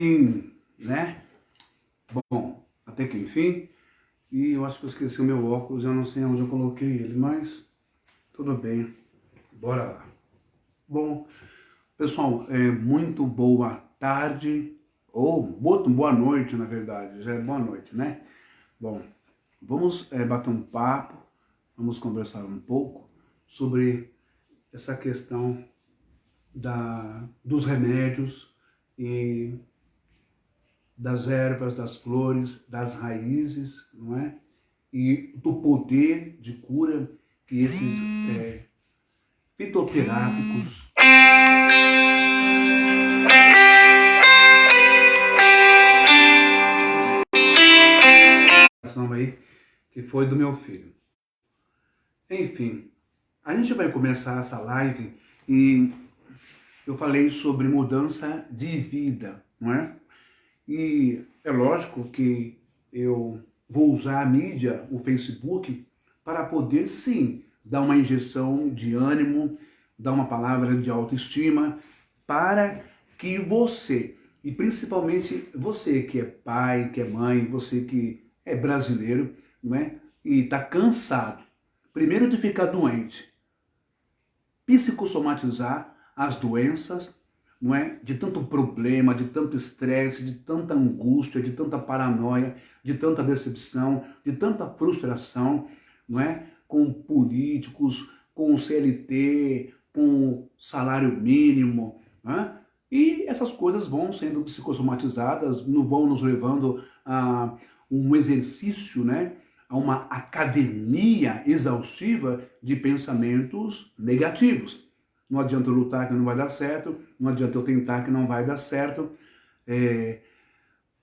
Sim, né? Bom, até que enfim. E eu acho que eu esqueci o meu óculos, eu não sei onde eu coloquei ele, mas tudo bem. Bora lá. Bom, pessoal, muito boa tarde, ou boa noite, na verdade, já é boa noite, né? Bom, vamos bater um papo, vamos conversar um pouco sobre essa questão dos remédios e das ervas, das flores, das raízes, não é? E do poder de cura que esses fitoterápicos aí, que foi do meu filho. Enfim, a gente vai começar essa live e eu falei sobre mudança de vida, não é? E é lógico que eu vou usar a mídia, o Facebook, para poder sim dar uma injeção de ânimo, dar uma palavra de autoestima, para que você, e principalmente você que é pai, que é mãe, você que é brasileiro, não é? E está cansado, primeiro de ficar doente, psicossomatizar as doenças, não é? De tanto problema, de tanto estresse, de tanta angústia, de tanta paranoia, de tanta decepção, de tanta frustração, não é? Com políticos, com o CLT, com salário mínimo, não é? E essas coisas vão sendo psicossomatizadas, não vão nos levando a um exercício, né? A uma academia exaustiva de pensamentos negativos. Não adianta eu lutar que não vai dar certo, não adianta eu tentar que não vai dar certo,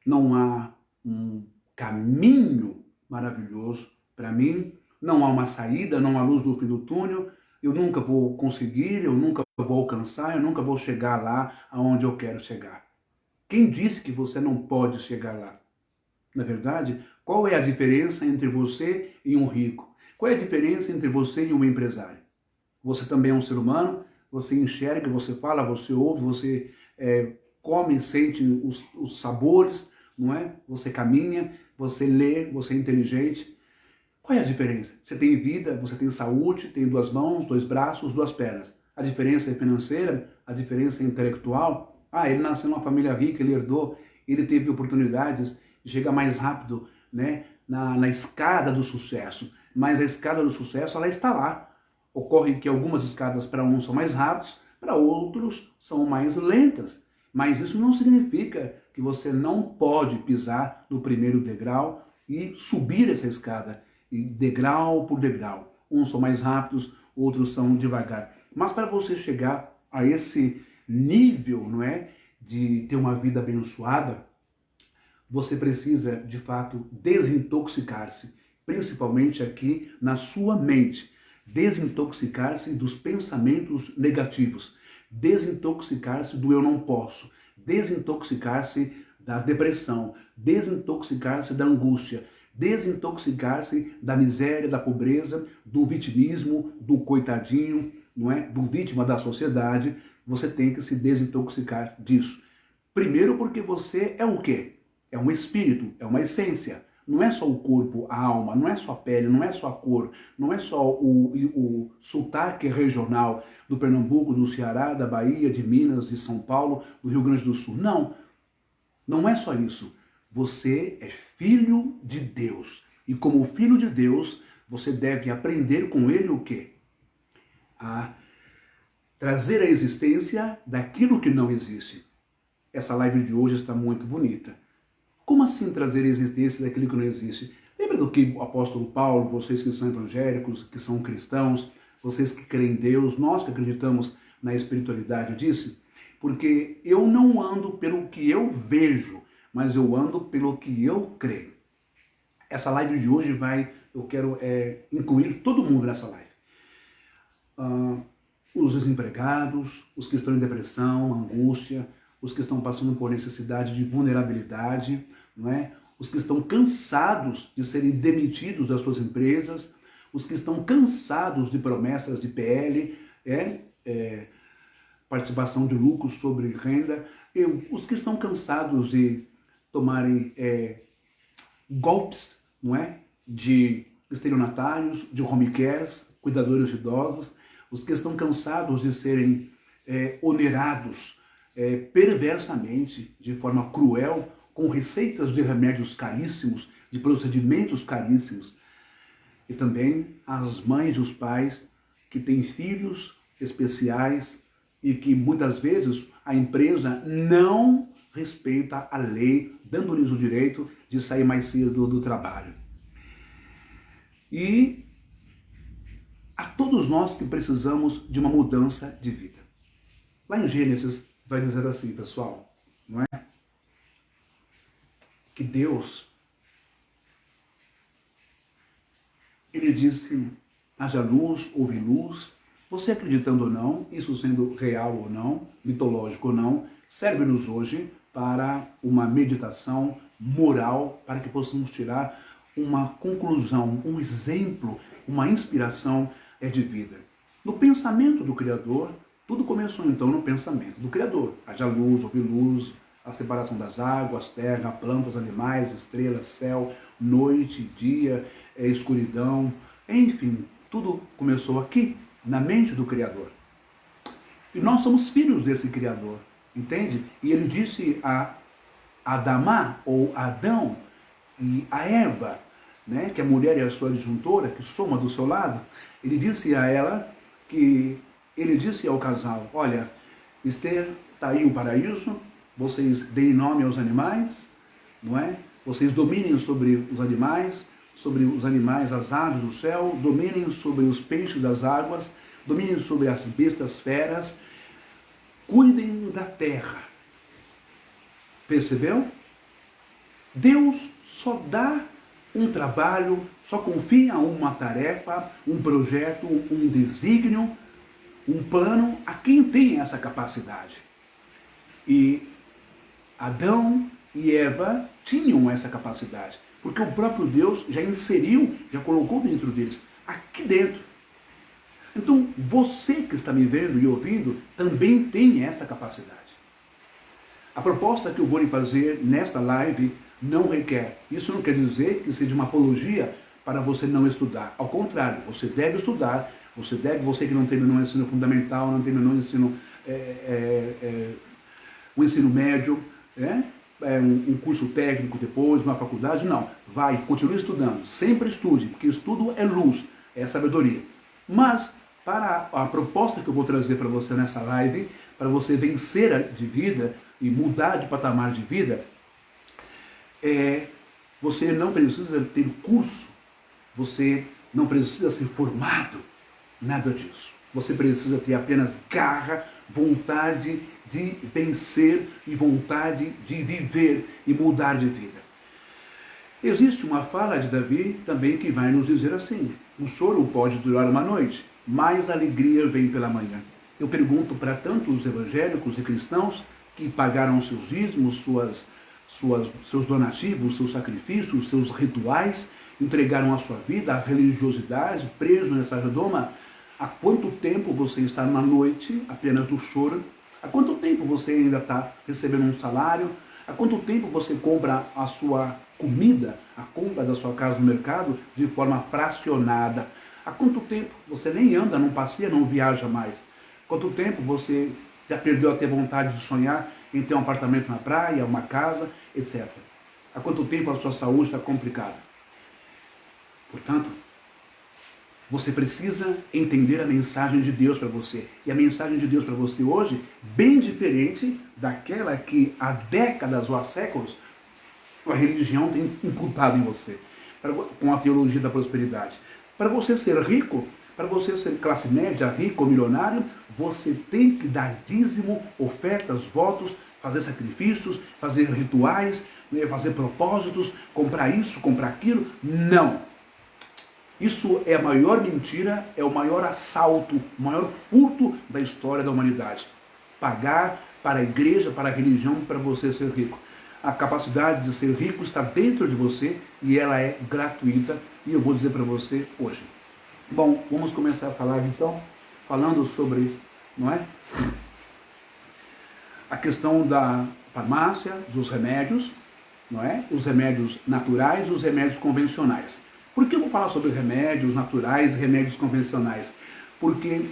não há um caminho maravilhoso para mim, não há uma saída, não há luz no fim do túnel, eu nunca vou conseguir, eu nunca vou alcançar, eu nunca vou chegar lá aonde eu quero chegar. Quem disse que você não pode chegar lá? Na verdade, qual é a diferença entre você e um rico? Qual é a diferença entre você e um empresário? Você também é um ser humano, você enxerga, você fala, você ouve, você come, sente os sabores, não é? Você caminha, você lê, você é inteligente. Qual é a diferença? Você tem vida, você tem saúde, tem duas mãos, dois braços, duas pernas. A diferença é financeira, a diferença é intelectual. Ah, ele nasceu numa família rica, ele herdou, ele teve oportunidades de chegar mais rápido, né, na escada do sucesso. Mas a escada do sucesso, ela está lá. Ocorre que algumas escadas para uns são mais rápidas, para outros são mais lentas. Mas isso não significa que você não pode pisar no primeiro degrau e subir essa escada, e degrau por degrau. Uns são mais rápidos, outros são devagar. Mas para você chegar a esse nível, não é, de ter uma vida abençoada, você precisa, de fato, desintoxicar-se, principalmente aqui na sua mente. Desintoxicar-se dos pensamentos negativos, desintoxicar-se do eu não posso, desintoxicar-se da depressão, desintoxicar-se da angústia, desintoxicar-se da miséria, da pobreza, do vitimismo, do coitadinho, não é? Do vítima da sociedade. Você tem que se desintoxicar disso. Primeiro porque você é o quê? É um espírito, é uma essência. Não é só o corpo, a alma, não é só a pele, não é só a cor, não é só o sotaque regional do Pernambuco, do Ceará, da Bahia, de Minas, de São Paulo, do Rio Grande do Sul. Não, não é só isso. Você é filho de Deus. E como filho de Deus, você deve aprender com ele o quê? A trazer a existência daquilo que não existe. Essa live de hoje está muito bonita. Como assim trazer a existência daquilo que não existe? Lembra do que o apóstolo Paulo, vocês que são evangélicos, que são cristãos, vocês que creem em Deus, nós que acreditamos na espiritualidade, disse? Porque eu não ando pelo que eu vejo, mas eu ando pelo que eu creio. Essa live de hoje eu quero incluir todo mundo nessa live. Os desempregados, os que estão em depressão, angústia, os que estão passando por necessidade de vulnerabilidade, não é? Os que estão cansados de serem demitidos das suas empresas, os que estão cansados de promessas de PL, participação de lucros sobre renda, Os que estão cansados de tomarem golpes, não é? De estelionatários, de home cares, cuidadores de idosos, os que estão cansados de serem onerados perversamente, de forma cruel, com receitas de remédios caríssimos, de procedimentos caríssimos. E também as mães e os pais que têm filhos especiais e que muitas vezes a empresa não respeita a lei, dando-lhes o direito de sair mais cedo do trabalho. E a todos nós que precisamos de uma mudança de vida. Lá em Gênesis vai dizer assim, pessoal, não é? Que Deus, ele disse, haja luz, houve luz. Você acreditando ou não, isso sendo real ou não, mitológico ou não, serve-nos hoje para uma meditação moral, para que possamos tirar uma conclusão, um exemplo, uma inspiração de vida. No pensamento do Criador, tudo começou então no pensamento do Criador. Haja luz, houve luz, a separação das águas, terra, plantas, animais, estrelas, céu, noite, dia, escuridão, enfim, tudo começou aqui, na mente do Criador. E nós somos filhos desse Criador, entende? E ele disse a Adamá, ou Adão, e a Eva, né, que a mulher é a sua adjuntora, que soma do seu lado, ele disse a ela que, ele disse ao casal, olha, está aí o paraíso, vocês deem nome aos animais, não é? Vocês dominem sobre os animais, as aves do céu, dominem sobre os peixes das águas, dominem sobre as bestas feras, cuidem da terra. Percebeu? Deus só dá um trabalho, só confia uma tarefa, um projeto, um desígnio, um plano a quem tem essa capacidade. E Adão e Eva tinham essa capacidade, porque o próprio Deus já inseriu, já colocou dentro deles, aqui dentro. Então, você que está me vendo e ouvindo, também tem essa capacidade. A proposta que eu vou lhe fazer nesta live não requer. Isso não quer dizer que seja uma apologia para você não estudar. Ao contrário, você deve estudar, você que não terminou o ensino fundamental, não terminou o ensino médio, um curso técnico depois, uma faculdade, não. Vai, continue estudando, sempre estude, porque estudo é luz, é sabedoria. Mas, para a proposta que eu vou trazer para você nessa live, para você vencer de vida e mudar de patamar de vida, você não precisa ter curso, você não precisa ser formado, nada disso. Você precisa ter apenas garra, vontade de vencer e vontade de viver e mudar de vida. Existe uma fala de Davi também que vai nos dizer assim, o choro pode durar uma noite, mas a alegria vem pela manhã. Eu pergunto para tantos evangélicos e cristãos que pagaram seus dízimos, seus donativos, seus sacrifícios, seus rituais, entregaram a sua vida à religiosidade, preso nessa redoma. Há quanto tempo você está na noite apenas do choro? Há quanto tempo você ainda está recebendo um salário? Há quanto tempo você compra a sua comida, a compra da sua casa no mercado de forma fracionada? Há quanto tempo você nem anda, não passeia, não viaja mais? Quanto tempo você já perdeu a ter vontade de sonhar em ter um apartamento na praia, uma casa, etc. Há quanto tempo a sua saúde está complicada? Portanto, você precisa entender a mensagem de Deus para você. E a mensagem de Deus para você hoje, bem diferente daquela que há décadas ou há séculos a religião tem imputado em você, com a teologia da prosperidade. Para você ser rico, para você ser classe média, rico ou milionário, você tem que dar dízimo, ofertas, votos, fazer sacrifícios, fazer rituais, fazer propósitos, comprar isso, comprar aquilo. Não. Isso é a maior mentira, é o maior assalto, o maior furto da história da humanidade. Pagar para a igreja, para a religião, para você ser rico. A capacidade de ser rico está dentro de você e ela é gratuita e eu vou dizer para você hoje. Bom, vamos começar essa live então, falando sobre, não é? a questão da farmácia, dos remédios, não é? Os remédios naturais e os remédios convencionais. Por que eu vou falar sobre remédios naturais e remédios convencionais? Porque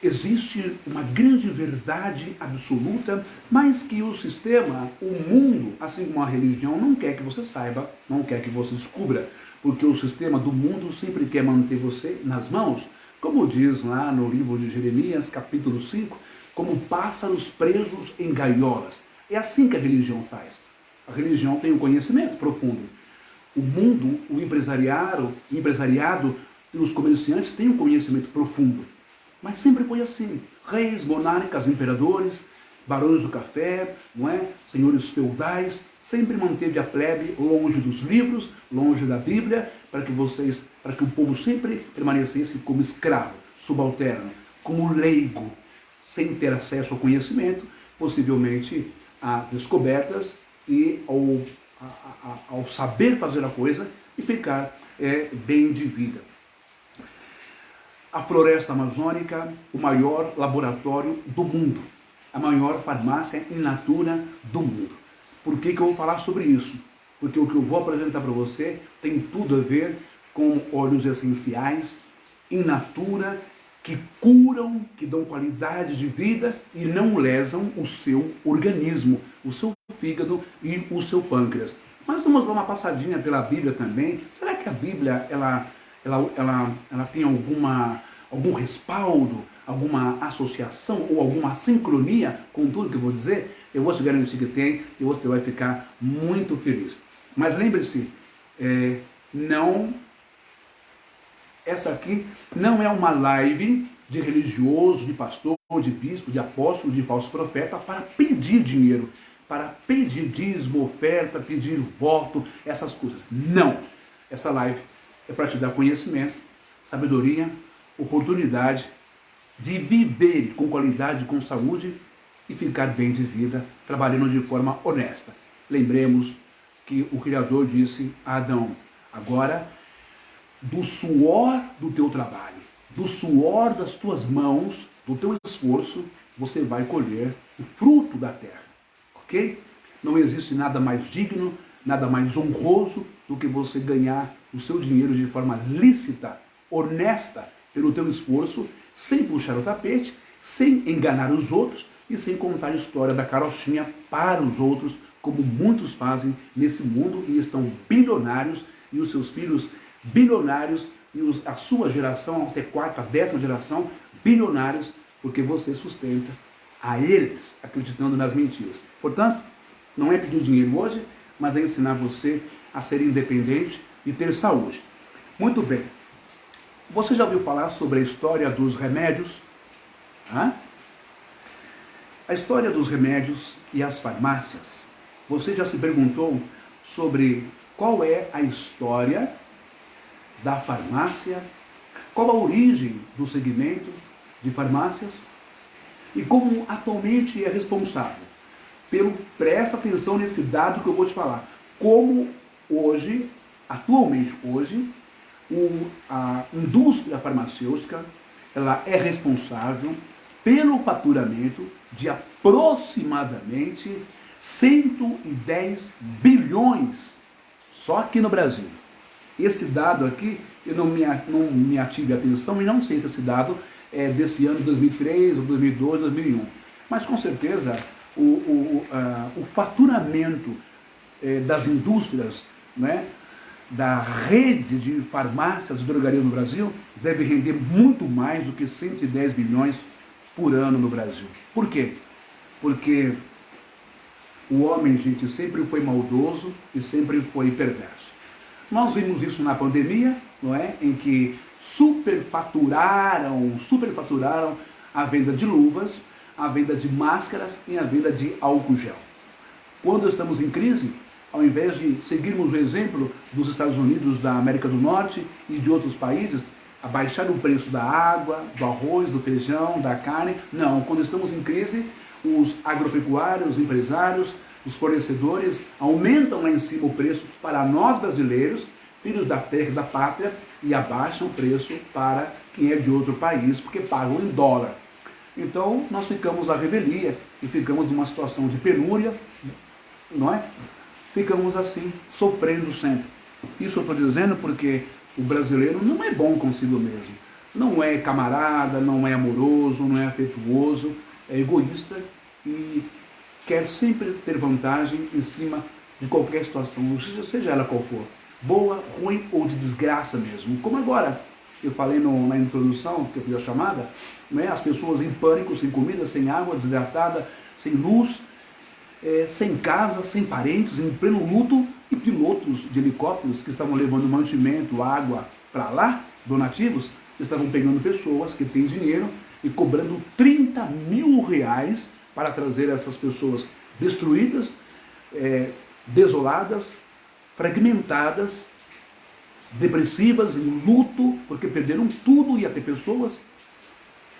existe uma grande verdade absoluta, mas que o sistema, o mundo, assim como a religião, não quer que você saiba, não quer que você descubra, porque o sistema do mundo sempre quer manter você nas mãos, como diz lá no livro de Jeremias, capítulo 5, como pássaros presos em gaiolas. É assim que a religião faz. A religião tem um conhecimento profundo. O mundo, o empresariado e os comerciantes têm um conhecimento profundo. Mas sempre foi assim. Reis, monarcas, imperadores, barões do café, não é? Senhores feudais, sempre manteve a plebe longe dos livros, longe da Bíblia, para que o povo sempre permanecesse como escravo, subalterno, como leigo, sem ter acesso ao conhecimento, possivelmente a descobertas e ao saber fazer a coisa e ficar bem de vida. A floresta amazônica, o maior laboratório do mundo, a maior farmácia in natura do mundo. Por que eu vou falar sobre isso? Porque o que eu vou apresentar para você tem tudo a ver com óleos essenciais, in natura, que curam, que dão qualidade de vida e não lesam o seu organismo, o seu fígado e o seu pâncreas. Mas vamos dar uma passadinha pela Bíblia também. Será que a Bíblia ela tem algum respaldo, alguma associação ou alguma sincronia com tudo que eu vou dizer? Eu vou te garantir que tem e você vai ficar muito feliz. Mas lembre-se, essa aqui não é uma live de religioso, de pastor, de bispo, de apóstolo, de falso profeta para pedir dinheiro, para pedir dízimo, oferta, pedir voto, essas coisas. Não! Essa live é para te dar conhecimento, sabedoria, oportunidade de viver com qualidade, com saúde e ficar bem de vida, trabalhando de forma honesta. Lembremos que o Criador disse a Adão: agora, do suor do teu trabalho, do suor das tuas mãos, do teu esforço, você vai colher o fruto da terra. Ok? Não existe nada mais digno, nada mais honroso do que você ganhar o seu dinheiro de forma lícita, honesta, pelo teu esforço, sem puxar o tapete, sem enganar os outros e sem contar a história da carochinha para os outros, como muitos fazem nesse mundo e estão bilionários e os seus filhos bilionários e a sua geração, até quarta, 10ª geração, bilionários, porque você sustenta a eles, acreditando nas mentiras. Portanto, não é pedir dinheiro hoje, mas é ensinar você a ser independente e ter saúde. Muito bem. Você já ouviu falar sobre a história dos remédios? Hã? A história dos remédios e as farmácias. Você já se perguntou sobre qual é a história da farmácia? Qual a origem do segmento de farmácias? E como atualmente é responsável presta atenção nesse dado que eu vou te falar. Como atualmente hoje, a indústria farmacêutica, ela é responsável pelo faturamento de aproximadamente 110 bilhões só aqui no Brasil. Esse dado aqui, eu não me ative a atenção e não sei se esse dado é desse ano 2003, ou 2002, 2001. Mas com certeza o faturamento das indústrias, né, da rede de farmácias e drogarias no Brasil deve render muito mais do que 110 bilhões por ano no Brasil. Por quê? Porque o homem, gente, sempre foi maldoso e sempre foi perverso. Nós vimos isso na pandemia, não é? Em que superfaturaram a venda de luvas, a venda de máscaras e a venda de álcool gel. Quando estamos em crise, ao invés de seguirmos o exemplo dos Estados Unidos, da América do Norte e de outros países, abaixar o preço da água, do arroz, do feijão, da carne, não. Quando estamos em crise, os agropecuários, os empresários, os fornecedores aumentam lá em cima o preço para nós brasileiros, filhos da terra e da pátria, e abaixam o preço para quem é de outro país, porque pagam em dólar. Então nós ficamos à revelia e ficamos numa situação de penúria, não é? Ficamos assim, sofrendo sempre. Isso eu estou dizendo porque o brasileiro não é bom consigo mesmo. Não é camarada, não é amoroso, não é afetuoso, é egoísta e quer sempre ter vantagem em cima de qualquer situação, seja ela qual for. Boa, ruim ou de desgraça mesmo. Como agora, eu falei na introdução, que eu fiz a chamada, né, as pessoas em pânico, sem comida, sem água, desidratada, sem luz, sem casa, sem parentes, em pleno luto, e pilotos de helicópteros que estavam levando mantimento, água para lá, donativos, estavam pegando pessoas que têm dinheiro e cobrando 30 mil reais para trazer essas pessoas destruídas, desoladas, fragmentadas, depressivas, em luto, porque perderam tudo, ia ter pessoas,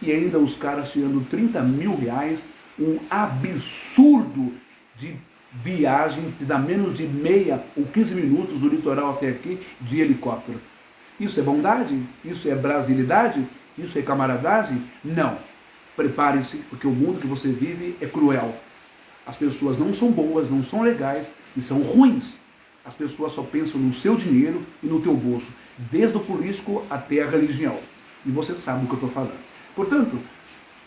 e ainda os caras tirando 30 mil reais, um absurdo de viagem que dá menos de meia ou 15 minutos do litoral até aqui de helicóptero. Isso é bondade? Isso é brasilidade? Isso é camaradagem? Não. Prepare-se, porque o mundo que você vive é cruel. As pessoas não são boas, não são legais e são ruins. As pessoas só pensam no seu dinheiro e no teu bolso, desde o político até a religião. E você sabe do que eu estou falando. Portanto,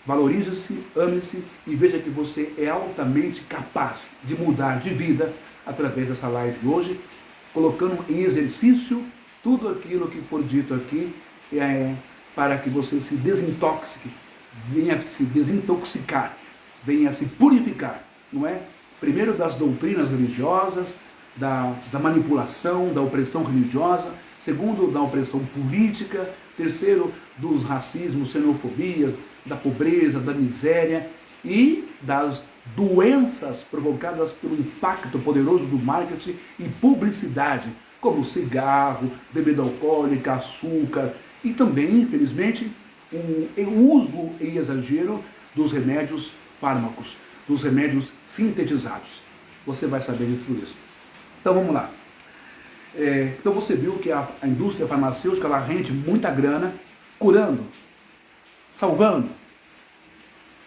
valorize-se, ame-se e veja que você é altamente capaz de mudar de vida através dessa live de hoje, colocando em exercício tudo aquilo que for dito aqui para que você se desintoxique, venha se desintoxicar, venha se purificar, não é? Primeiro das doutrinas religiosas, da manipulação, da opressão religiosa, segundo da opressão política, terceiro dos racismos, xenofobias, da pobreza, da miséria e das doenças provocadas pelo impacto poderoso do marketing e publicidade, como cigarro, bebida alcoólica, açúcar e também, infelizmente, o uso em exagero dos remédios fármacos, dos remédios sintetizados. Você vai saber de tudo isso. Então vamos lá. Então você viu que a indústria farmacêutica ela rende muita grana curando, salvando.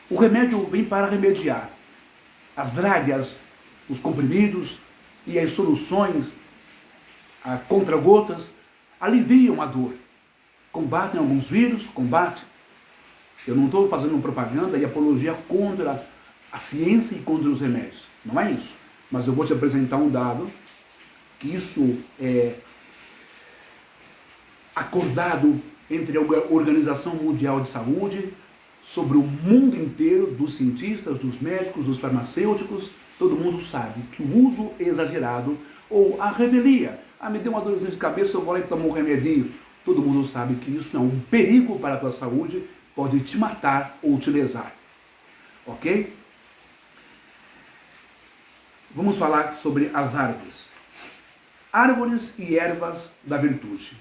O remédio vem para remediar. As dragas, os comprimidos e as soluções contra-gotas aliviam a dor. Combatem alguns vírus, combate. Eu não estou fazendo propaganda e apologia contra a ciência e contra os remédios. Não é isso. Mas eu vou te apresentar um dado que isso é acordado entre a Organização Mundial de Saúde, sobre o mundo inteiro, dos cientistas, dos médicos, dos farmacêuticos. Todo mundo sabe que o uso exagerado ou a revelia, me deu uma dorzinha de cabeça, eu vou lá e tomo um remedinho. Todo mundo sabe que isso é um perigo para a tua saúde, pode te matar ou te lesar. Ok? Vamos falar sobre as árvores. Árvores e ervas da virtude.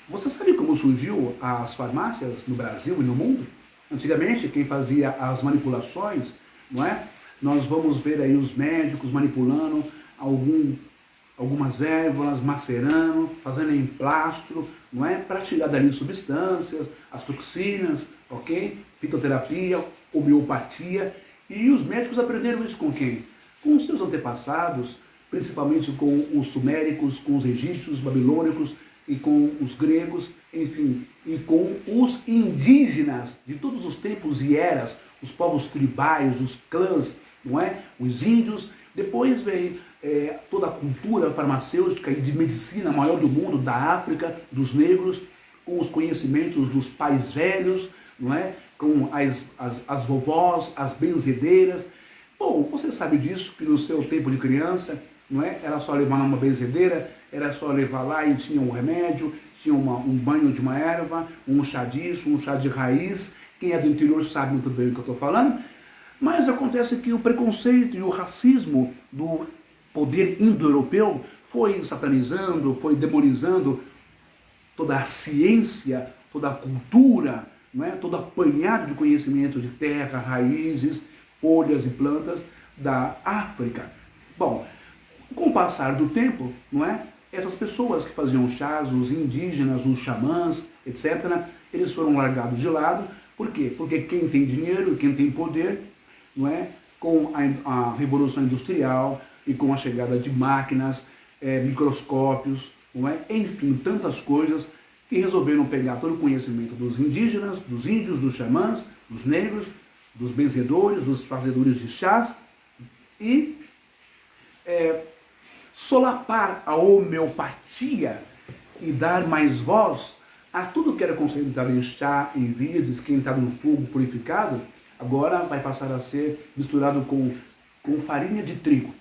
Você sabe como surgiu as farmácias no Brasil e no mundo? Antigamente, quem fazia as manipulações, não é? Nós vamos ver aí os médicos manipulando algumas ervas, macerando, fazendo emplastro, não é? Para tirar dali substâncias, as toxinas, ok? Fitoterapia, homeopatia. E os médicos aprenderam isso com quem? Com os seus antepassados, principalmente com os suméricos, com os egípcios, os babilônicos e com os gregos, enfim, e com os indígenas de todos os tempos e eras, os povos tribais, os clãs, não é? Os índios. Depois veio toda a cultura farmacêutica e de medicina maior do mundo, da África, dos negros, com os conhecimentos dos pais velhos, não é? Com as vovós, as benzedeiras. Bom, você sabe disso, que no seu tempo de criança, não é? Era só levar numa benzedeira, era só levar lá e tinha um remédio, tinha um banho de uma erva, um chá disso, um chá de raiz. Quem é do interior sabe muito bem o que eu estou falando. Mas acontece que o preconceito e o racismo do poder indo-europeu foi satanizando, foi demonizando toda a ciência, toda a cultura, não é? Todo apanhado de conhecimento de terra, raízes, folhas e plantas da África. Bom, com o passar do tempo, não é? Essas pessoas que faziam chás, os indígenas, os xamãs, etc., eles foram largados de lado, Por quê? Porque quem tem dinheiro, quem tem poder, não é? Com a Revolução Industrial e com a chegada de máquinas, microscópios, não é? Enfim, tantas coisas que resolveram pegar todo o conhecimento dos indígenas, dos índios, dos xamãs, dos negros, dos benzedores, dos fazedores de chás e solapar a homeopatia e dar mais voz a tudo que era concentrado em chá, em vidro, esquentado no fogo, purificado, agora vai passar a ser misturado com farinha de trigo,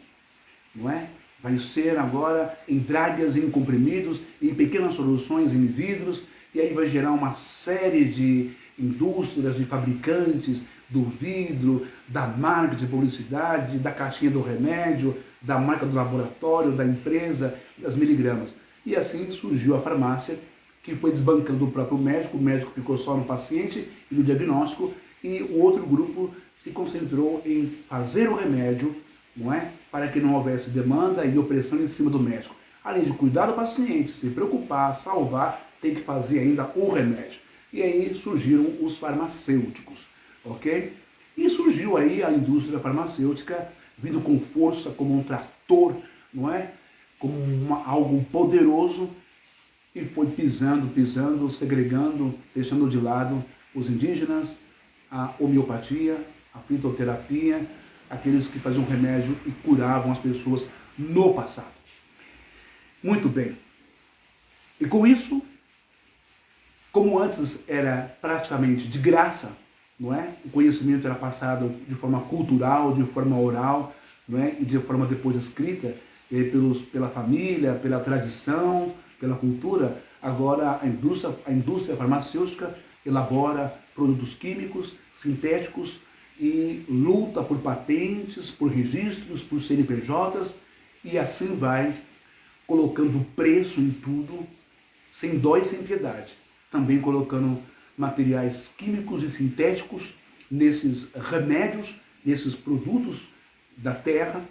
não é? Vai ser agora em dragas, em comprimidos, em pequenas soluções, em vidros, e aí vai gerar uma série de indústrias, de fabricantes do vidro, da marca de publicidade, da caixinha do remédio, da marca do laboratório, da empresa, das miligramas. E assim surgiu a farmácia, que foi desbancando o próprio médico, o médico ficou só no paciente e no diagnóstico, e o outro grupo se concentrou em fazer o remédio, não é? Para que não houvesse demanda e opressão em cima do médico. Além de cuidar do paciente, se preocupar, salvar, tem que fazer ainda o remédio. E aí surgiram os farmacêuticos, ok? E surgiu aí a indústria farmacêutica vindo com força, como um trator, não é? Como algo poderoso, e foi pisando, segregando, deixando de lado os indígenas, a homeopatia, a fitoterapia, aqueles que faziam remédio e curavam as pessoas no passado. Muito bem. E com isso, como antes era praticamente de graça, não é? O conhecimento era passado de forma cultural, de forma oral, não é? E de forma depois escrita, pela família, pela tradição, pela cultura. Agora a indústria farmacêutica elabora produtos químicos, sintéticos, e luta por patentes, por registros, por CNPJs, e assim vai colocando preço em tudo, sem dó e sem piedade. Também colocando materiais químicos e sintéticos nesses remédios, nesses produtos da terra,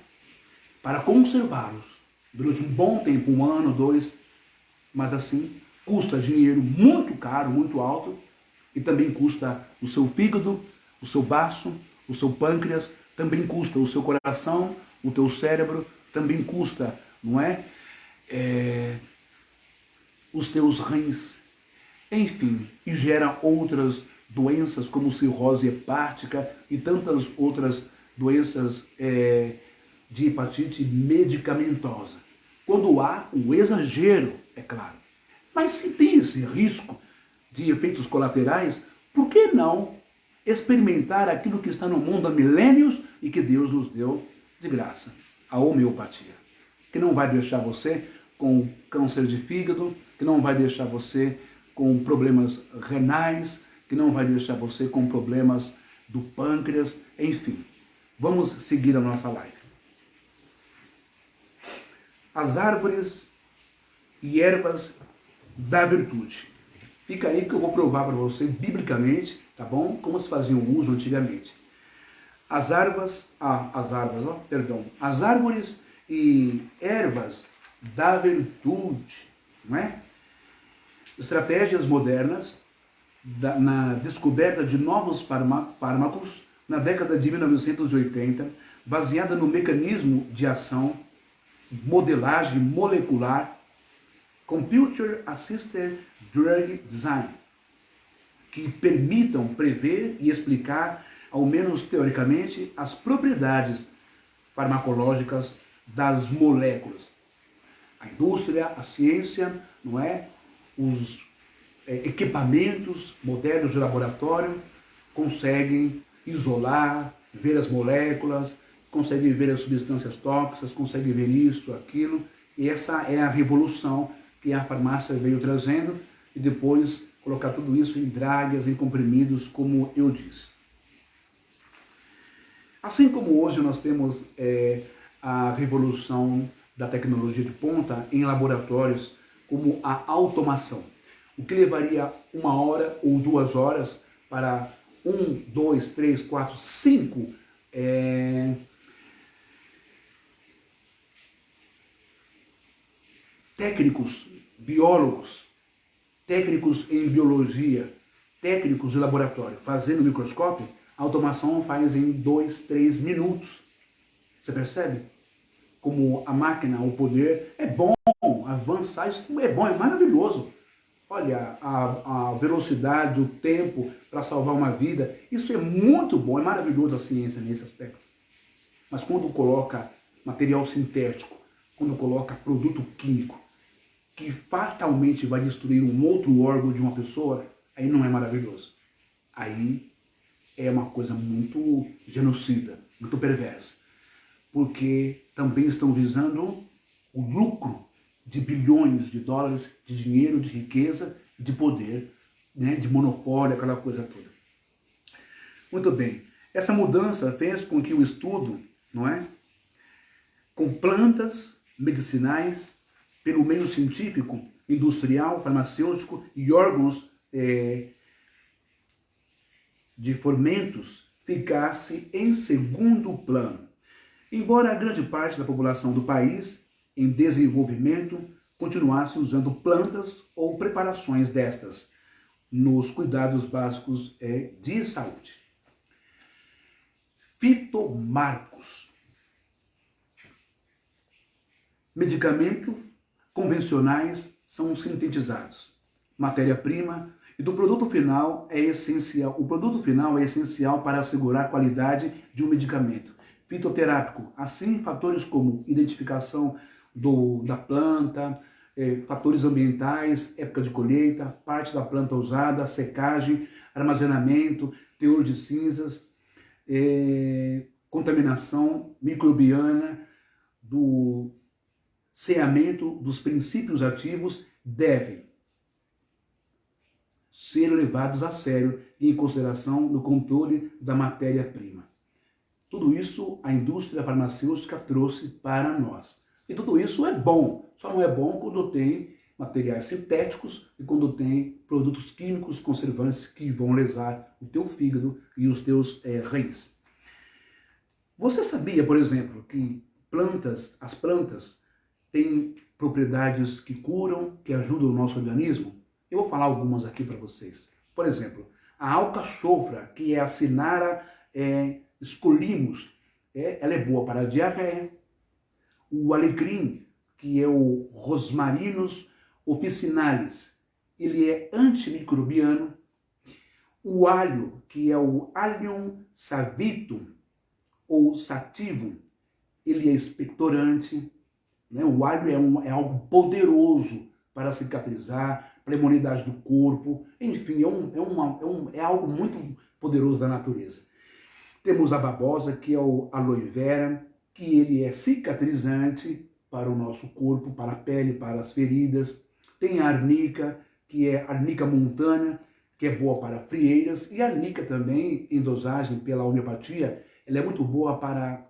para conservá-los durante um bom tempo, 1 ano, 2, mas assim custa dinheiro muito caro, muito alto, e também custa o seu fígado, o seu baço, o seu pâncreas, também custa o seu coração, o teu cérebro, também custa, não é? Os teus rins, enfim, e gera outras doenças como cirrose hepática e tantas outras doenças de hepatite medicamentosa. Quando há o exagero, é claro. Mas se tem esse risco de efeitos colaterais, por que não experimentar aquilo que está no mundo há milênios e que Deus nos deu de graça? A homeopatia, que não vai deixar você com câncer de fígado, que não vai deixar você com problemas renais, que não vai deixar você com problemas do pâncreas, enfim. Vamos seguir a nossa live. As árvores e ervas da virtude. Fica aí que eu vou provar para você biblicamente, tá bom? Como se fazia o uso antigamente. As árvores e ervas da virtude, não é? Estratégias modernas na descoberta de novos fármacos na década de 1980, baseada no mecanismo de ação, modelagem molecular, Computer Assisted Drug Design, que permitam prever e explicar, ao menos teoricamente, as propriedades farmacológicas das moléculas. A indústria, a ciência, não é? Os equipamentos modernos de laboratório conseguem isolar, ver as moléculas, conseguem ver as substâncias tóxicas, conseguem ver isso, aquilo, e essa é a revolução que a farmácia veio trazendo, e depois colocar tudo isso em dragas, em comprimidos, como eu disse. Assim como hoje nós temos a revolução da tecnologia de ponta em laboratórios, como a automação, o que levaria 1 hora ou 2 horas para 1, 2, 3, 4, 5 técnicos, biólogos, técnicos em biologia, técnicos de laboratório fazendo microscópio, a automação faz em 2, 3 minutos. Você percebe? Como a máquina, o poder, é bom avançar, isso é bom, é maravilhoso. Olha, a velocidade, o tempo para salvar uma vida, isso é muito bom, é maravilhoso a ciência nesse aspecto. Mas quando coloca material sintético, quando coloca produto químico, que fatalmente vai destruir um outro órgão de uma pessoa, aí não é maravilhoso. Aí é uma coisa muito genocida, muito perversa. Porque também estão visando o lucro de bilhões de dólares, de dinheiro, de riqueza, de poder, né, de monopólio, aquela coisa toda. Muito bem. Essa mudança fez com que o estudo, não é, com plantas medicinais, pelo meio científico, industrial, farmacêutico e órgãos de fomentos, ficasse em segundo plano. Embora a grande parte da população do país, em desenvolvimento, continuasse usando plantas ou preparações destas nos cuidados básicos de saúde. Fitomarcos. Medicamentos convencionais são sintetizados. Matéria-prima e do produto final é essencial. O produto final é essencial para assegurar a qualidade de um medicamento. Fitoterápico, assim fatores como identificação da planta, fatores ambientais, época de colheita, parte da planta usada, secagem, armazenamento, teor de cinzas, contaminação microbiana, do ceamento dos princípios ativos devem ser levados a sério e em consideração no controle da matéria-prima. Tudo isso a indústria farmacêutica trouxe para nós. E tudo isso é bom, só não é bom quando tem materiais sintéticos e quando tem produtos químicos conservantes que vão lesar o teu fígado e os teus rins. Você sabia, por exemplo, que as plantas têm propriedades que curam, que ajudam o nosso organismo? Eu vou falar algumas aqui para vocês. Por exemplo, a alcachofra, que é a Cinara escolhimus, ela é boa para a diarreia. O alecrim, que é o Rosmarinus officinalis, ele é antimicrobiano. O alho, que é o Allium sativum, ou sativum, ele é expectorante. Né? O alho é algo poderoso para cicatrizar, para a imunidade do corpo, enfim, é algo muito poderoso da natureza. Temos a babosa, que é o aloe vera, que ele é cicatrizante para o nosso corpo, para a pele, para as feridas. Tem a arnica, que é a arnica montana, que é boa para frieiras, e a arnica também, em dosagem pela homeopatia, ela é muito boa para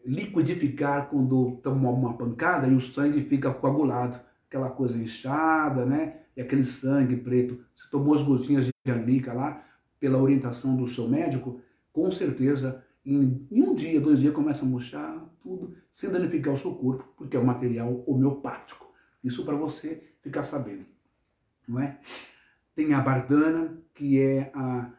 liquidificar quando toma uma pancada e o sangue fica coagulado, aquela coisa inchada, né? E aquele sangue preto. Você tomou as gotinhas de arnica lá, pela orientação do seu médico, com certeza, em um dia, 2 dias, começa a murchar tudo, sem danificar o seu corpo, porque é um material homeopático. Isso para você ficar sabendo, não é? Tem a bardana, que é a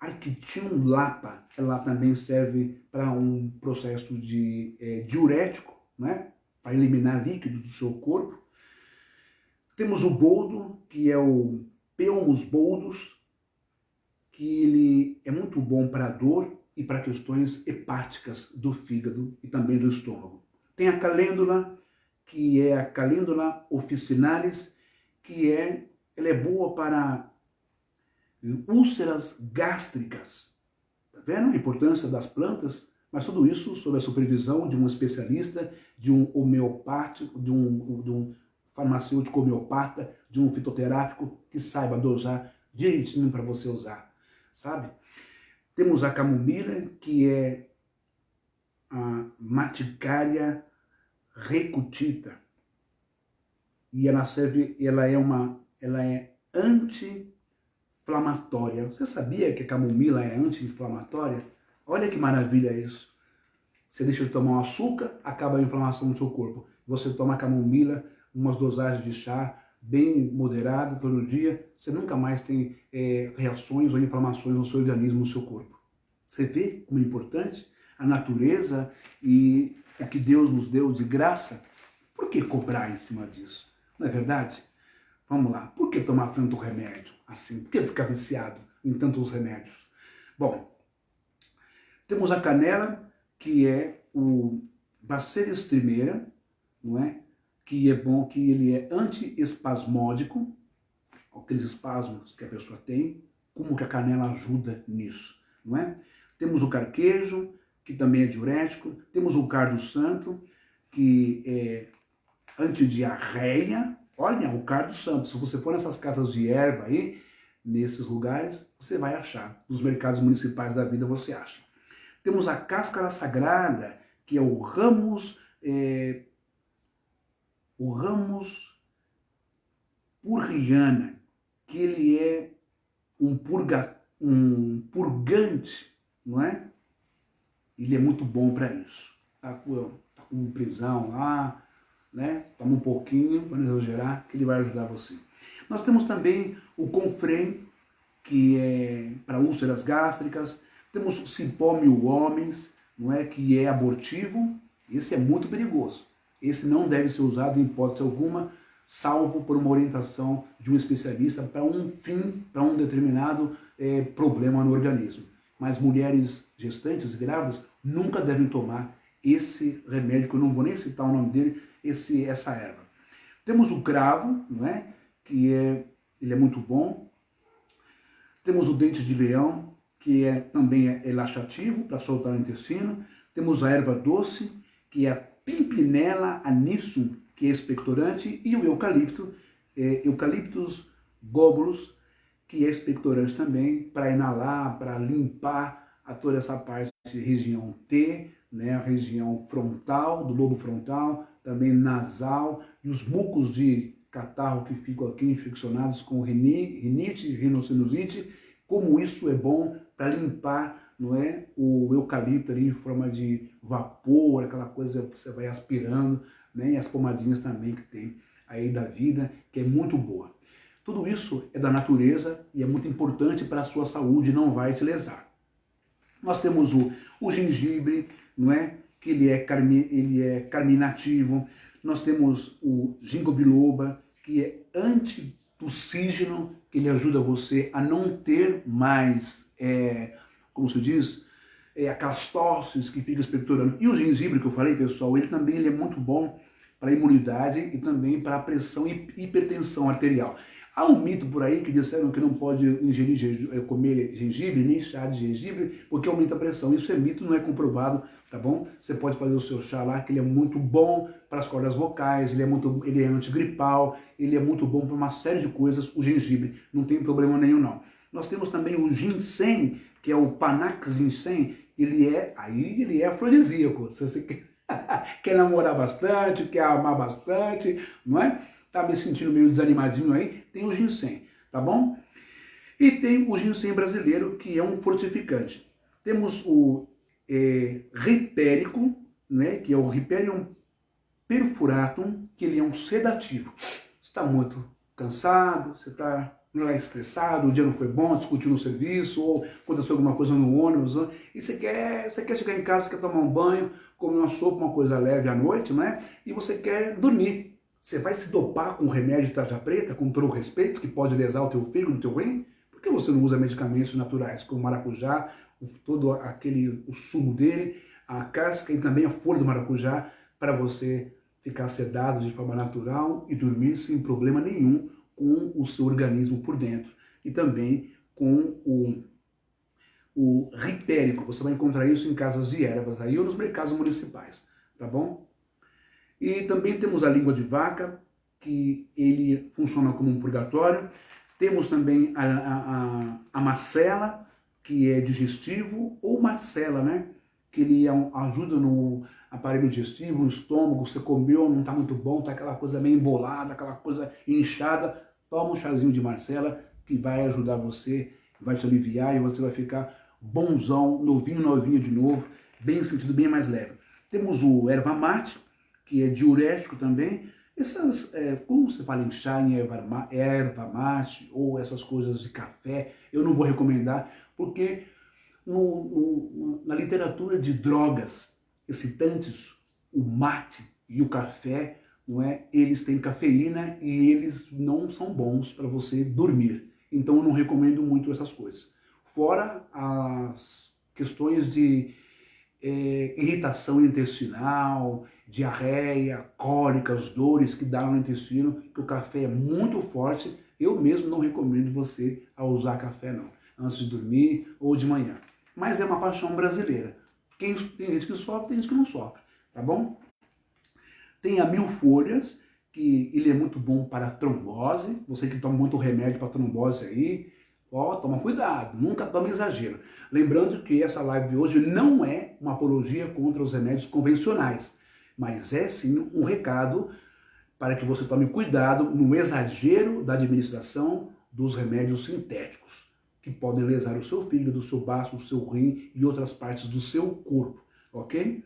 Arquitium lapa. Ela também serve para um processo de diurético, né? Para eliminar líquido do seu corpo. Temos o boldo, que é o Peumus boldus, que ele é muito bom para a dor e para questões hepáticas do fígado e também do estômago. Tem a calêndula, que é a Calendula officinalis, que ela é boa para úlceras gástricas. Tá vendo a importância das plantas? Mas tudo isso sob a supervisão de um especialista, de um homeopático, de um farmacêutico homeopata, de um fitoterápico que saiba dosar direitinho para você usar, sabe? Temos a camomila, que é a Maticária recutita. E ela é anti-inflamatória. Você sabia que a camomila é anti-inflamatória? Olha que maravilha isso. Você deixa de tomar um açúcar, acaba a inflamação no seu corpo. Você toma a camomila, umas dosagens de chá, bem moderada todo dia, você nunca mais tem reações ou inflamações no seu organismo, no seu corpo. Você vê como é importante a natureza e o que Deus nos deu de graça? Por que cobrar em cima disso? Não é verdade? Vamos lá, por que tomar tanto remédio assim? Por que ficar viciado em tantos remédios? Bom, temos a canela, que é o Bacillus trimeira, não é? Que é bom, que ele é antiespasmódico, aqueles espasmos que a pessoa tem, como que a canela ajuda nisso, não é? Temos o carquejo, que também é diurético, temos o cardo santo, que é antidiarreia. Olha, o cardo santo, se você for nessas casas de erva aí, nesses lugares, você vai achar. Nos mercados municipais da vida você acha. Temos a cáscara sagrada, que é o Ramos purriana, que ele é um purgante, não é? Ele é muito bom para isso. Tá com prisão lá, né? Toma um pouquinho, para não exagerar, que ele vai ajudar você. Nós temos também o Confrem, que é para úlceras gástricas. Temos o Cipó mil homens, não é? Que é abortivo. Esse é muito perigoso. Esse não deve ser usado em hipótese alguma, salvo por uma orientação de um especialista para um fim, para um determinado problema no organismo. Mas mulheres gestantes e grávidas nunca devem tomar esse remédio, que eu não vou nem citar o nome dele, essa erva. Temos o cravo, não é? Ele é muito bom. Temos o dente de leão, que também é laxativo, para soltar o intestino. Temos a erva doce, que é a Pimpinella anissum, que é expectorante, e o eucalipto, Eucalyptus globulus, que é expectorante também, para inalar, para limpar toda essa parte, região T, né, a região frontal, do lobo frontal, também nasal, e os mucos de catarro que ficam aqui infeccionados com rinite, rinocinusite, como isso é bom para limpar, não é, o eucalipto ali em forma de vapor, aquela coisa que você vai aspirando, né, e as pomadinhas também que tem aí da vida, que é muito boa. Tudo isso é da natureza e é muito importante para a sua saúde, não vai te lesar. Nós temos o gengibre, não é? Que ele é carminativo. Nós temos o ginkgo biloba, que é antitussígeno, que ele ajuda você a não ter mais, como se diz, aquelas tosses que ficam expectorando. E o gengibre que eu falei, pessoal, ele também é muito bom para a imunidade e também para a pressão e hipertensão arterial. Há um mito por aí que disseram que não pode comer gengibre, nem chá de gengibre, porque aumenta a pressão. Isso é mito, não é comprovado, tá bom? Você pode fazer o seu chá lá, que ele é muito bom para as cordas vocais, ele é antigripal, ele é muito bom para uma série de coisas, o gengibre, não tem problema nenhum não. Nós temos também o ginseng, que é o Panax ginseng, ele é afrodisíaco. Se você quer namorar bastante, quer amar bastante, não é? Tá me sentindo meio desanimadinho aí, tem o ginseng, tá bom? E tem o ginseng brasileiro, que é um fortificante. Temos o ripérico, né, que é o Riperium perfuratum, que ele é um sedativo. Você está muito cansado, você está estressado, o dia não foi bom, discutiu no serviço, ou aconteceu alguma coisa no ônibus, né? E você quer chegar em casa, você quer tomar um banho, comer uma sopa, uma coisa leve à noite, né? E você quer dormir. Você vai se dopar com remédio de tarja preta, com todo o respeito, que pode lesar o teu fígado, o teu rim? Por que você não usa medicamentos naturais, como maracujá, todo o sumo dele, a casca e também a folha do maracujá, para você ficar sedado de forma natural e dormir sem problema nenhum com o seu organismo por dentro. E também com o ripérico. Você vai encontrar isso em casas de ervas aí ou nos mercados municipais, tá bom? E também temos a língua de vaca, que ele funciona como um purgatório. Temos também a macela, que é digestivo, ou macela, né? Que ele ajuda no aparelho digestivo, no estômago, você comeu, não está muito bom, está aquela coisa meio embolada, aquela coisa inchada, toma um chazinho de macela, que vai ajudar você, vai te aliviar e você vai ficar bonzão, novinho de novo, bem sentido, bem mais leve. Temos o erva mate, que é diurético também, Essas, como você fala em chá, em erva mate, ou essas coisas de café, eu não vou recomendar, porque na literatura de drogas excitantes, o mate e o café, não é? Eles têm cafeína e eles não são bons para você dormir. Então eu não recomendo muito essas coisas. Fora as questões de irritação intestinal, diarreia, cólicas, dores que dá no intestino, que o café é muito forte. Eu mesmo não recomendo você a usar café não, antes de dormir ou de manhã. Mas é uma paixão brasileira. Tem gente que sofre, tem gente que não sofre, tá bom? Tem a mil folhas, que ele é muito bom para trombose. Você que toma muito remédio para trombose aí, ó, toma cuidado, nunca tome exagero. Lembrando que essa live de hoje não é uma apologia contra os remédios convencionais, mas é sim um recado para que você tome cuidado no exagero da administração dos remédios sintéticos, que podem lesar o seu fígado, o seu baço, o seu rim e outras partes do seu corpo, ok?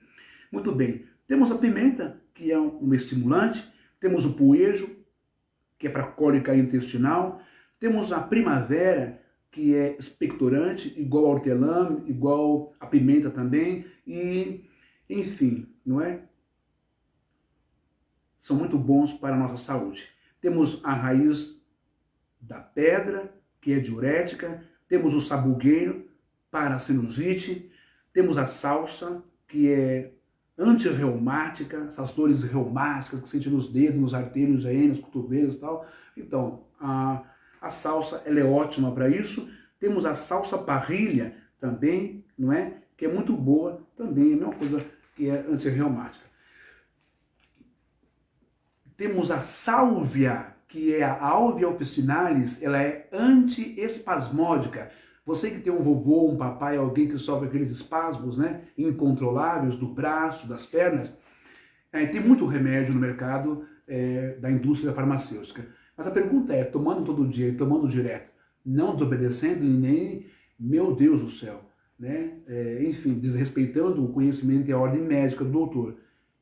Muito bem, temos a pimenta, que é um estimulante, temos o poejo, que é para cólica intestinal, temos a primavera, que é expectorante, igual ao hortelã, igual a pimenta também, e enfim, não é? São muito bons para a nossa saúde. Temos a raiz da pedra, que é diurética, temos o sabugueiro para a sinusite, temos a salsa, que é antirreumática, essas dores reumáticas que sente nos dedos, nos artérios aí, nos cotovelos e tal. Então, a salsa ela é ótima para isso. Temos a salsa parrilha também, não é? Que é muito boa também, é a mesma coisa que é antirreumática. Temos a sálvia, que é a Alvia officinalis, ela é antiespasmódica. Você que tem um vovô, um papai, alguém que sofre aqueles espasmos, né, incontroláveis do braço, das pernas, tem muito remédio no mercado da indústria farmacêutica. Mas a pergunta é, tomando todo dia e tomando direto, não desobedecendo e nem, meu Deus do céu, né, enfim, desrespeitando o conhecimento e a ordem médica do doutor.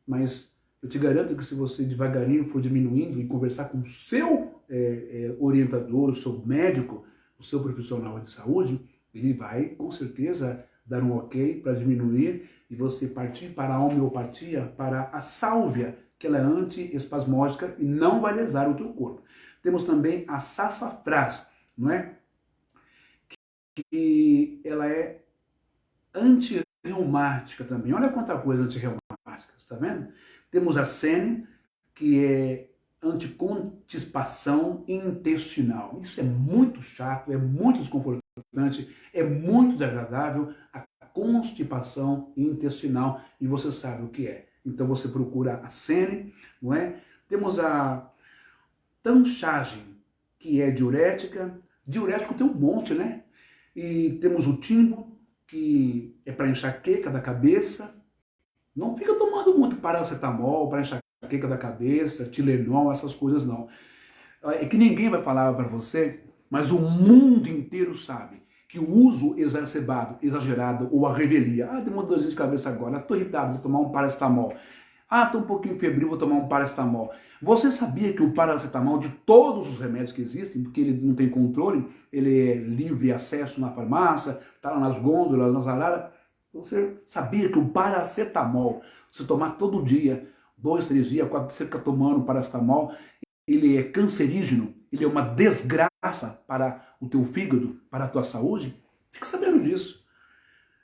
Mas eu te garanto que se você devagarinho for diminuindo e conversar com o seu orientador, o seu médico, o seu profissional de saúde, ele vai com certeza dar um ok para diminuir e você partir para a homeopatia, para a sálvia, que ela é antiespasmódica e não vai lesar o teu corpo. Temos também a sassafrás, não é? Que ela é antirreumática também. Olha quanta coisa antirreumática, está vendo? Temos a sene, que é anticonstipação intestinal. Isso é muito chato, é muito desconfortante, é muito desagradável a constipação intestinal e você sabe o que é. Então você procura a sene, não é? Temos a tanchagem, que é diurética. Diurético tem um monte, né? E temos o timbo, que é para enxaqueca da cabeça. Não fica tomando muito paracetamol para enxaqueca da cabeça, Tilenol, essas coisas não. É que ninguém vai falar para você, mas o mundo inteiro sabe que o uso exacerbado, exagerado ou a revelia, tem uma dorzinha de cabeça agora, estou irritado, vou tomar um paracetamol. Estou um pouquinho febril, vou tomar um paracetamol. Você sabia que o paracetamol, de todos os remédios que existem, porque ele não tem controle, ele é livre acesso na farmácia, está lá nas gôndolas, nas araras. Você sabia que o paracetamol, se tomar todo dia, 2, 3 dias, 4, você fica tomando paracetamol, ele é cancerígeno, ele é uma desgraça para o teu fígado, para a tua saúde? Fica sabendo disso.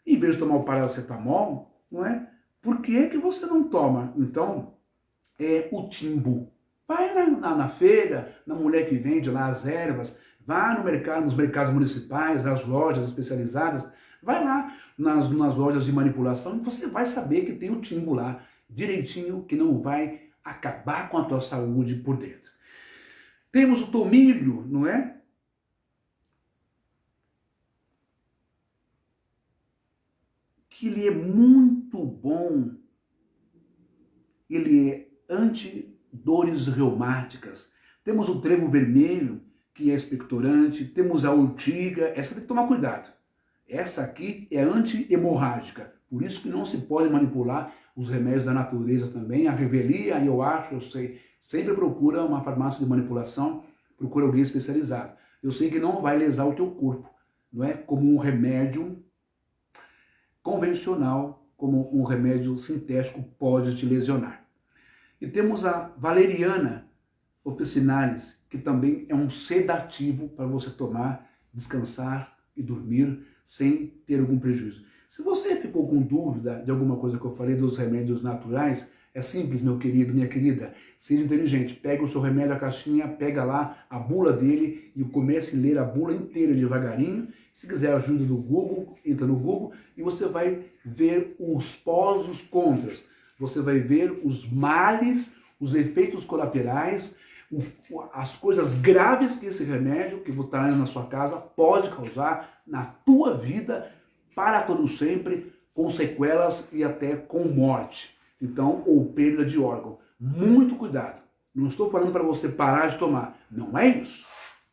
Em vez de tomar o paracetamol, não é? Por que é que você não toma, então, o timbu? Vai na feira, na mulher que vende lá as ervas, vá no mercado, nos mercados municipais, nas lojas especializadas, vai lá nas lojas de manipulação e você vai saber que tem o timbu lá, direitinho, que não vai acabar com a tua saúde por dentro. Temos o tomilho, não é? Que ele é muito bom, ele é anti-dores reumáticas. Temos o trevo vermelho, que é expectorante, temos a urtiga, essa tem que tomar cuidado. Essa aqui é anti-hemorrágica, por isso que não se pode manipular os remédios da natureza também. A revelia, eu acho, eu sei, sempre procura uma farmácia de manipulação, procura alguém especializado. Eu sei que não vai lesar o teu corpo, não é como um remédio convencional, como um remédio sintético pode te lesionar. E temos a valeriana officinalis, que também é um sedativo para você tomar, descansar e dormir sem ter algum prejuízo. Se você ficou com dúvida de alguma coisa que eu falei dos remédios naturais, é simples, meu querido, minha querida. Seja inteligente, pega o seu remédio, a caixinha, pega lá a bula dele e comece a ler a bula inteira devagarinho. Se quiser a ajuda do Google, entra no Google e você vai ver os pós e os contras. Você vai ver os males, os efeitos colaterais, as coisas graves que esse remédio que está na sua casa pode causar na tua vida para todo sempre, com sequelas e até com morte. Então, ou perda de órgão. Muito cuidado. Não estou falando para você parar de tomar. Não é isso.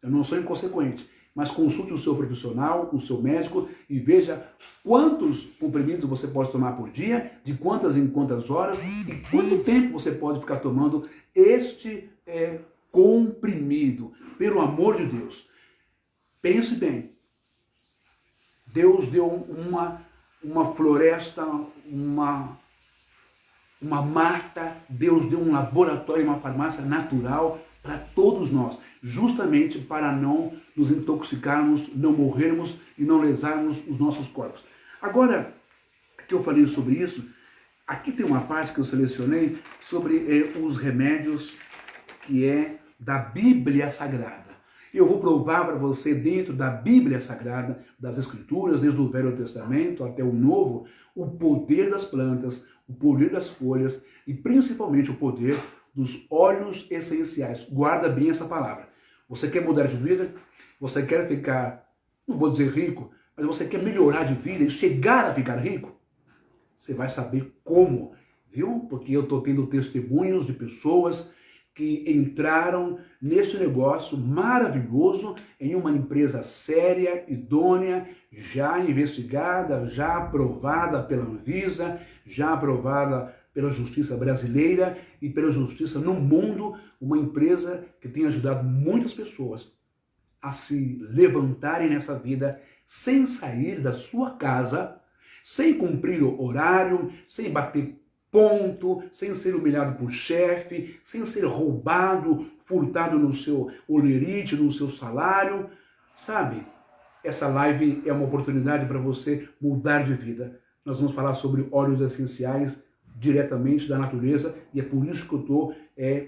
Eu não sou inconsequente. Mas consulte o seu profissional, o seu médico e veja quantos comprimidos você pode tomar por dia, de quantas em quantas horas e quanto tempo você pode ficar tomando este comprimido. Pelo amor de Deus. Pense bem. Deus deu uma floresta, uma mata, Deus deu um laboratório, uma farmácia natural para todos nós, justamente para não nos intoxicarmos, não morrermos e não lesarmos os nossos corpos. Agora que eu falei sobre isso, aqui tem uma parte que eu selecionei sobre os remédios que é da Bíblia Sagrada. Eu vou provar para você dentro da Bíblia Sagrada, das Escrituras, desde o Velho Testamento até o Novo, o poder das plantas, o poder das folhas e principalmente o poder dos óleos essenciais. Guarda bem essa palavra. Você quer mudar de vida? Você quer ficar, não vou dizer rico, mas você quer melhorar de vida e chegar a ficar rico? Você vai saber como, viu? Porque eu estou tendo testemunhos de pessoas que entraram nesse negócio maravilhoso em uma empresa séria, idônea, já investigada, já aprovada pela Anvisa, já aprovada pela Justiça brasileira e pela Justiça no mundo, uma empresa que tem ajudado muitas pessoas a se levantarem nessa vida sem sair da sua casa, sem cumprir o horário, sem bater ponto, sem ser humilhado por chefe, sem ser roubado, furtado no seu olerite, no seu salário, sabe? Essa live é uma oportunidade para você mudar de vida. Nós vamos falar sobre óleos essenciais diretamente da natureza e é por isso que eu estou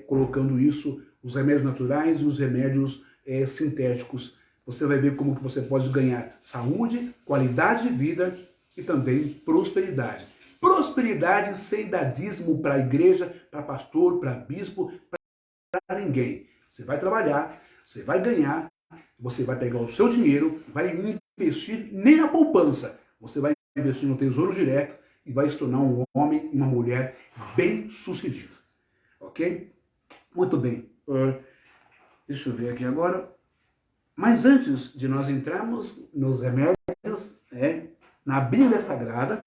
colocando isso, os remédios naturais e os remédios sintéticos. Você vai ver como que você pode ganhar saúde, qualidade de vida e também prosperidade. Prosperidade sem dar dízimo para a igreja, para pastor, para bispo, para ninguém. Você vai trabalhar, você vai ganhar, você vai pegar o seu dinheiro, vai investir nem na poupança. Você vai investir no tesouro direto e vai se tornar um homem e uma mulher bem-sucedido. Ok? Muito bem. Deixa eu ver aqui agora. Mas antes de nós entrarmos nos remédios, na Bíblia Sagrada,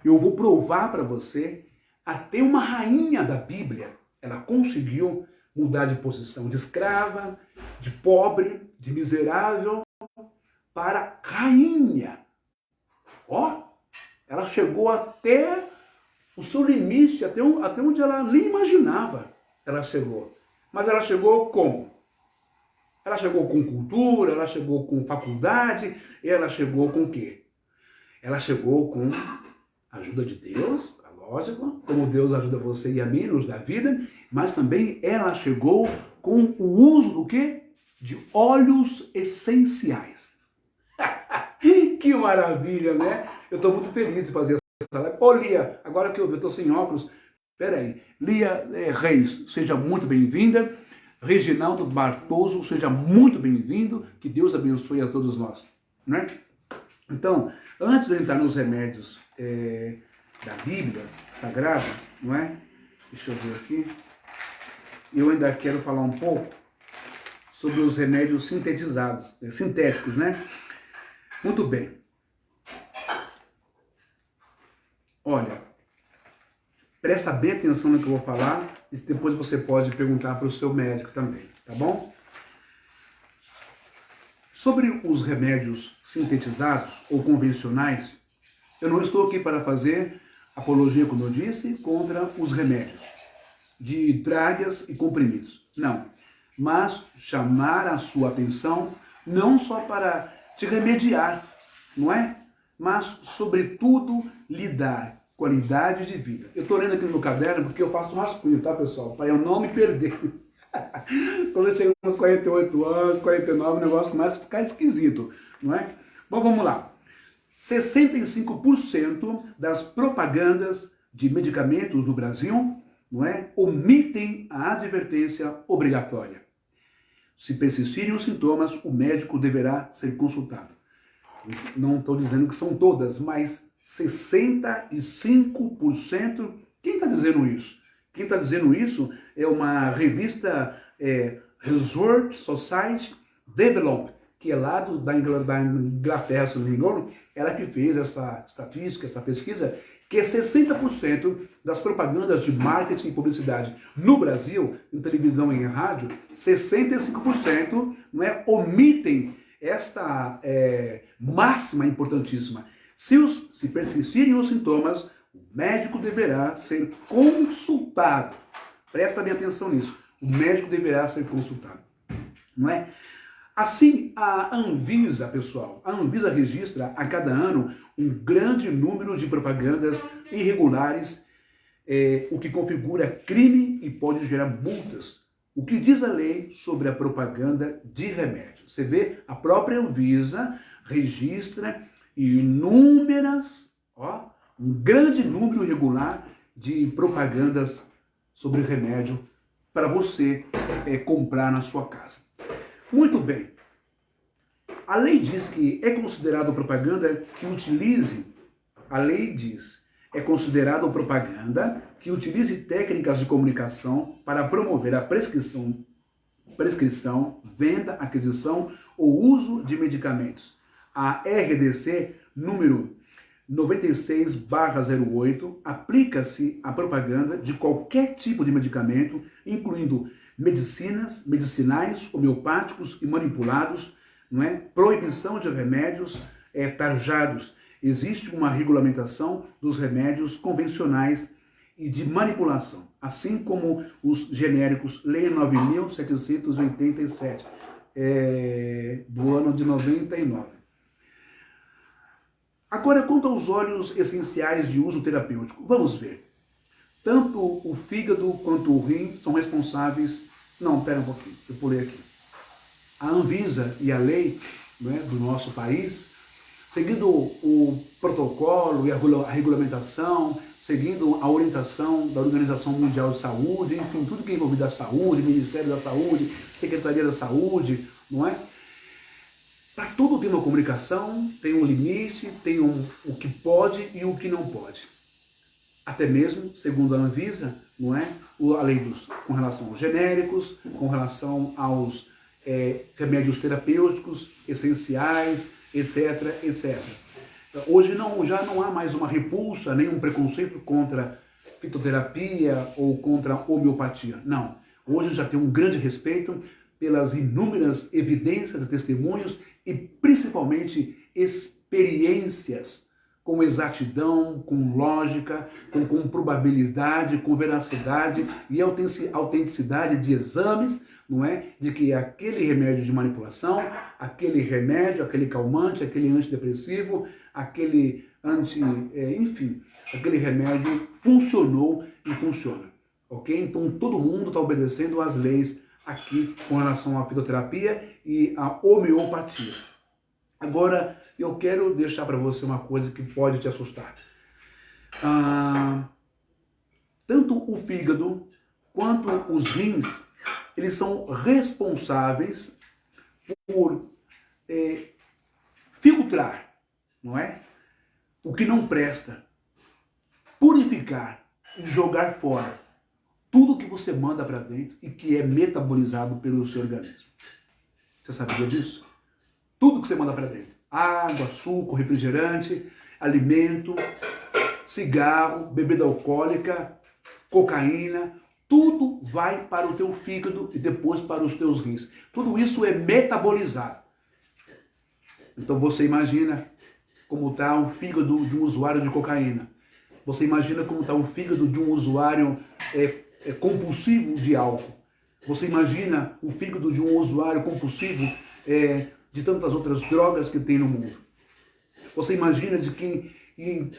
eu vou provar para você, até uma rainha da Bíblia, ela conseguiu mudar de posição de escrava, de pobre, de miserável, para rainha. Ela chegou até o seu limite, até onde ela nem imaginava ela chegou. Mas ela chegou como? Ela chegou com cultura, ela chegou com faculdade, ela chegou com o quê? Ela chegou com a ajuda de Deus, lógico, como Deus ajuda você e a mim, nos dá vida, mas também ela chegou com o uso do quê? De óleos essenciais. Que maravilha, né? Eu estou muito feliz de fazer essa live. Ô Lia, agora que eu estou sem óculos, peraí. Lia Reis, seja muito bem-vinda. Reginaldo Bartoso, seja muito bem-vindo. Que Deus abençoe a todos nós, né? Então, antes de entrar nos remédios da Bíblia Sagrada, não é? Deixa eu ver aqui. Eu ainda quero falar um pouco sobre os remédios sintetizados, sintéticos, né? Muito bem. Olha, presta bem atenção no que eu vou falar, e depois você pode perguntar para o seu médico também, tá bom? Sobre os remédios sintetizados ou convencionais, eu não estou aqui para fazer apologia, como eu disse, contra os remédios de dragas e comprimidos. Não. Mas chamar a sua atenção não só para te remediar, não é? Mas, sobretudo, lhe dar qualidade de vida. Eu estou lendo aqui no meu caderno porque eu faço um rascunho, tá, pessoal? Para eu não me perder. Quando eu chego aos 48 anos, 49, o negócio começa a ficar esquisito, não é? Bom, vamos lá. 65% das propagandas de medicamentos no Brasil, não é, omitem a advertência obrigatória. Se persistirem os sintomas, o médico deverá ser consultado. Não estou dizendo que são todas, mas 65%. Quem está dizendo isso? Quem está dizendo isso é uma revista Resort Society Develop, que é lá da Inglaterra, se não me engano, ela que fez essa estatística, essa pesquisa, que é 60% das propagandas de marketing e publicidade no Brasil, em televisão e em rádio, 65% não é, omitem esta máxima importantíssima. Se persistirem os sintomas, o médico deverá ser consultado. Presta bem atenção nisso. O médico deverá ser consultado. Não é? Assim, a Anvisa, pessoal, a Anvisa registra a cada ano um grande número de propagandas irregulares, o que configura crime e pode gerar multas. O que diz a lei sobre a propaganda de remédio? Você vê, a própria Anvisa registra inúmeras, um grande número irregular de propagandas sobre remédio para você comprar na sua casa. Muito bem. A lei diz que é considerado propaganda que utilize, a lei diz, é considerado propaganda que utilize técnicas de comunicação para promover a prescrição, venda, aquisição ou uso de medicamentos. A RDC número 96/08 aplica-se à propaganda de qualquer tipo de medicamento, incluindo medicinais, homeopáticos e manipulados, não é? Proibição de remédios tarjados. Existe uma regulamentação dos remédios convencionais e de manipulação, assim como os genéricos, Lei 9.787, do ano de 99. Agora, quanto aos óleos essenciais de uso terapêutico, vamos ver. Tanto o fígado quanto o rim são responsáveis... Não, pera um pouquinho, eu pulei aqui. A Anvisa e a lei, né, do nosso país, seguindo o protocolo e a regulamentação, seguindo a orientação da Organização Mundial de Saúde, enfim, tudo que é envolvido a saúde, Ministério da Saúde, Secretaria da Saúde, não é? Para tudo tem uma comunicação, tem um limite, tem o que pode e o que não pode. Até mesmo, segundo a Anvisa, não é? A lei com relação aos genéricos, com relação aos remédios terapêuticos, essenciais, etc, etc. Hoje já não há mais uma repulsa, nem um preconceito contra fitoterapia ou contra homeopatia. Não. Hoje já tem um grande respeito pelas inúmeras evidências e testemunhos e principalmente experiências com exatidão, com lógica, com probabilidade, com veracidade e autenticidade de exames, não é? De que aquele remédio de manipulação, aquele remédio, aquele calmante, aquele antidepressivo, aquele enfim, aquele remédio funcionou e funciona, ok? Então todo mundo está obedecendo às leis aqui com relação à fitoterapia e à homeopatia. Agora, eu quero deixar para você uma coisa que pode te assustar. Tanto o fígado quanto os rins, eles são responsáveis por filtrar, não é? O que não presta, purificar e jogar fora tudo que você manda para dentro e que é metabolizado pelo seu organismo. Você sabia disso? Tudo que você manda para dentro. Água, suco, refrigerante, alimento, cigarro, bebida alcoólica, cocaína, tudo vai para o teu fígado e depois para os teus rins. Tudo isso é metabolizado. Então você imagina como está o fígado de um usuário de cocaína. Você imagina como está o fígado de um usuário compulsivo de álcool. Você imagina o fígado de um usuário compulsivo de tantas outras drogas que tem no mundo. Você imagina de quem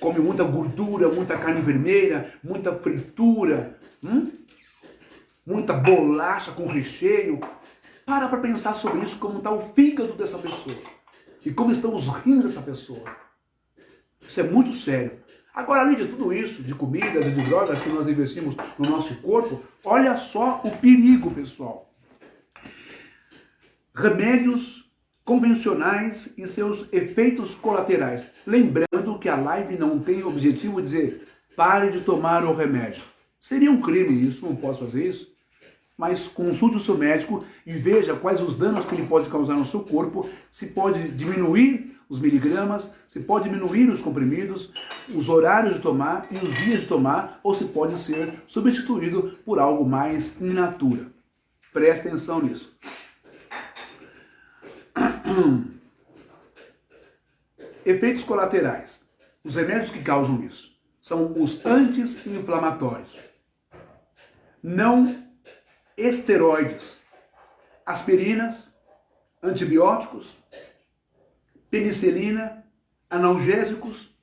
come muita gordura, muita carne vermelha, muita fritura, muita bolacha com recheio. Para pensar sobre isso, como está o fígado dessa pessoa. E como estão os rins dessa pessoa. Isso é muito sério. Agora, além de tudo isso, de comidas e de drogas que nós investimos no nosso corpo, olha só o perigo, pessoal. Remédios convencionais e seus efeitos colaterais. Lembrando que a live não tem o objetivo de dizer pare de tomar o remédio. Seria um crime isso, não posso fazer isso. Mas consulte o seu médico e veja quais os danos que ele pode causar no seu corpo, se pode diminuir os miligramas, se pode diminuir os comprimidos, os horários de tomar e os dias de tomar, ou se pode ser substituído por algo mais in natura. Preste atenção nisso. Efeitos colaterais. Os remédios que causam isso são os anti-inflamatórios. Não esteroides, aspirinas, antibióticos, penicilina, analgésicos,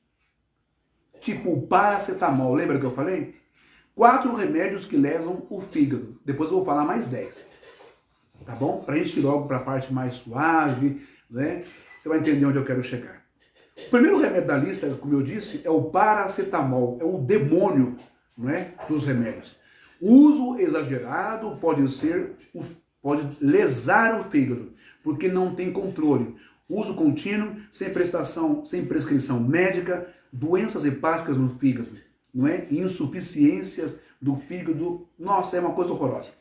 tipo o paracetamol. Lembra que eu falei? 4 remédios que lesam o fígado. Depois eu vou falar mais 10. Tá bom? Pra gente ir logo para a parte mais suave, né? Você vai entender onde eu quero chegar. O primeiro remédio da lista, como eu disse, é o paracetamol. É o demônio, não é, dos remédios. O uso exagerado pode lesar o fígado, porque não tem controle. Uso contínuo, sem prescrição médica, doenças hepáticas no fígado, não é? Insuficiências do fígado. Nossa, é uma coisa horrorosa.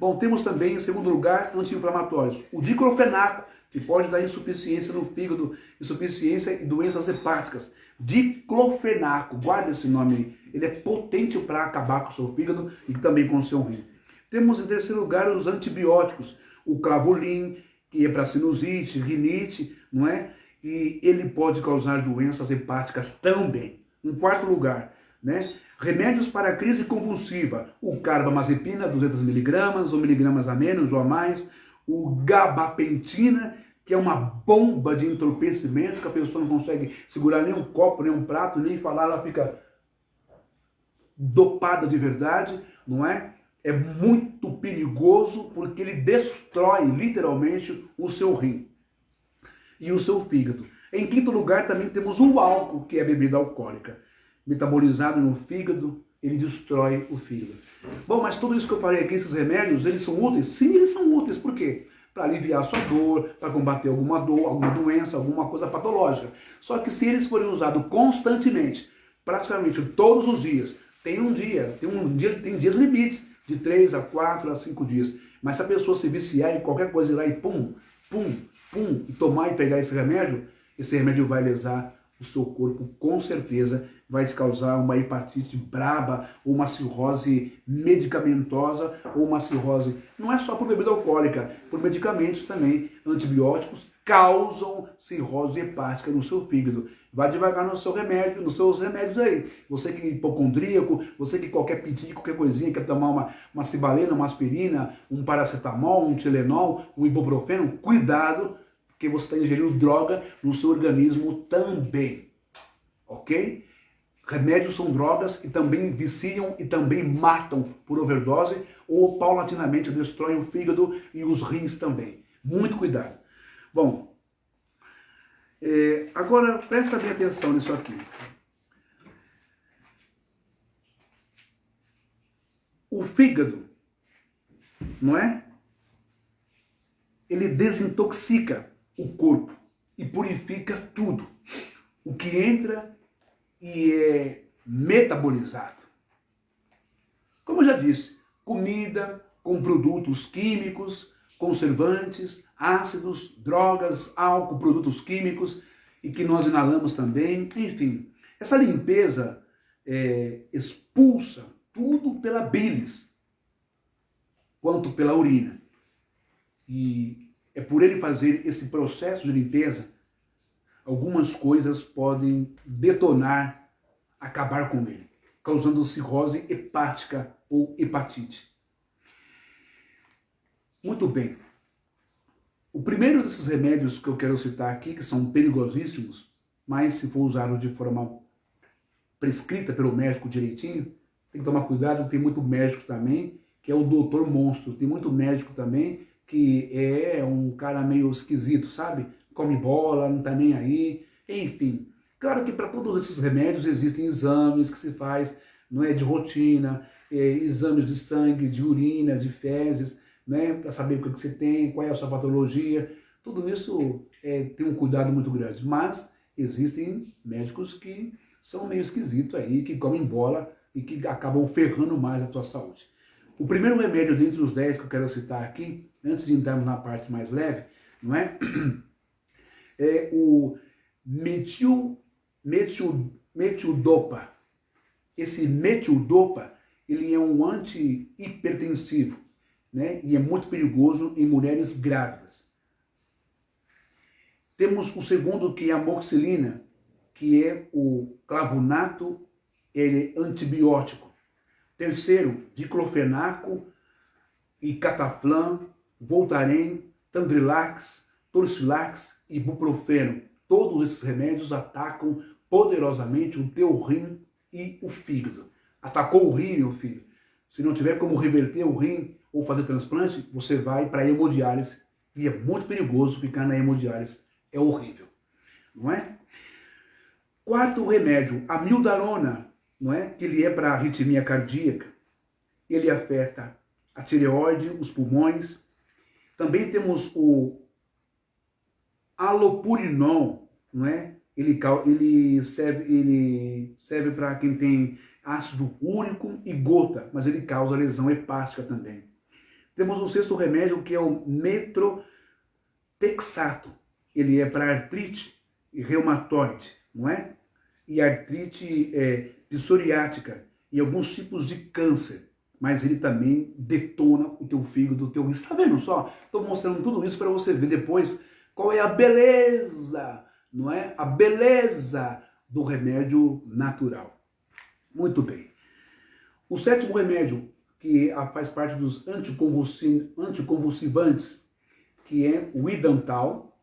Bom, temos também, em segundo lugar, anti-inflamatórios. O diclofenaco, que pode dar insuficiência no fígado, insuficiência e doenças hepáticas. Diclofenaco, guarda esse nome aí. Ele é potente para acabar com o seu fígado e também com o seu rim. Temos em terceiro lugar os antibióticos, o clavolin, que é para sinusite, rinite, não é? E ele pode causar doenças hepáticas também. Em quarto lugar, né? Remédios para crise convulsiva, o carbamazepina, 200mg, ou miligramas a menos ou a mais, o gabapentina, que é uma bomba de entorpecimento, que a pessoa não consegue segurar nem um copo, nem um prato, nem falar, ela fica dopada de verdade, não é? É muito perigoso porque ele destrói literalmente o seu rim e o seu fígado. Em quinto lugar também temos o álcool, que é a bebida alcoólica. Metabolizado no fígado, ele destrói o fígado. Bom, mas tudo isso que eu falei aqui, esses remédios, eles são úteis? Sim, eles são úteis. Por quê? Para aliviar a sua dor, para combater alguma dor, alguma doença, alguma coisa patológica. Só que se eles forem usados constantemente, praticamente todos os dias, tem dias limites, de 3 a 4 a 5 dias. Mas se a pessoa se viciar em qualquer coisa ir lá e pum, e tomar e pegar esse remédio vai lesar o seu corpo com certeza, vai te causar uma hepatite braba, ou uma cirrose medicamentosa, ou uma cirrose, não é só por bebida alcoólica, por medicamentos também, antibióticos, causam cirrose hepática no seu fígado. Vai devagar no seu remédio, nos seus remédios aí. Você que é hipocondríaco, você que qualquer pitico, qualquer coisinha, quer tomar uma cibalena, uma aspirina, um paracetamol, um Tilenol, um ibuprofeno, cuidado, porque você está ingerindo droga no seu organismo também. Ok? Remédios são drogas e também viciam e também matam por overdose ou paulatinamente destroem o fígado e os rins também. Muito cuidado. Bom, agora presta bem atenção nisso aqui. O fígado, não é? Ele desintoxica o corpo e purifica tudo. O que entra e é metabolizado. Como eu já disse, comida com produtos químicos, conservantes, ácidos, drogas, álcool, produtos químicos e que nós inalamos também, enfim. Essa limpeza expulsa tudo pela bilis. quanto pela urina. E é por ele fazer esse processo de limpeza, algumas coisas podem detonar, acabar com ele, causando cirrose hepática ou hepatite. Muito bem. O primeiro desses remédios que eu quero citar aqui, que são perigosíssimos, mas se for usado de forma prescrita pelo médico direitinho, tem que tomar cuidado, tem muito médico também, que é o doutor monstro. Tem muito médico também que é um cara meio esquisito, sabe? Come bola, não tá nem aí, enfim. Claro que para todos esses remédios existem exames que se faz, não é, de rotina, exames de sangue, de urina, de fezes, né, para saber o que você tem, qual é a sua patologia. Tudo isso tem um cuidado muito grande. Mas existem médicos que são meio esquisitos aí, que comem bola e que acabam ferrando mais a tua saúde. O primeiro remédio dentre os 10 que eu quero citar aqui, antes de entrarmos na parte mais leve, não é? É o metildopa. Esse metildopa, ele é um anti-hipertensivo, né? E é muito perigoso em mulheres grávidas. Temos o segundo, que é a amoxicilina, que é o clavunato, ele é antibiótico. Terceiro, diclofenaco e cataflam, Voltaren, Tandrilax, Torcilax e Ibuprofeno. Todos esses remédios atacam poderosamente o teu rim e o fígado. Atacou o rim, meu filho. Se não tiver como reverter o rim ou fazer transplante, você vai para a hemodiálise. E é muito perigoso ficar na hemodiálise. É horrível, não é? Quarto remédio, a amiodarona, não é? Que ele é para arritmia cardíaca. Ele afeta a tireoide, os pulmões. Também temos o alopurinol, não é? Ele serve para quem tem ácido úrico e gota, mas ele causa lesão hepática também. Temos o sexto remédio, que é o metrotexato. Ele é para artrite e reumatoide, não é? E artrite psoriática e alguns tipos de câncer. Mas ele também detona o teu fígado, o teu rim. Está vendo só? Estou mostrando tudo isso para você ver depois qual é a beleza, não é? A beleza do remédio natural. Muito bem. O sétimo remédio, que faz parte dos anticonvulsivantes, que é o idantal,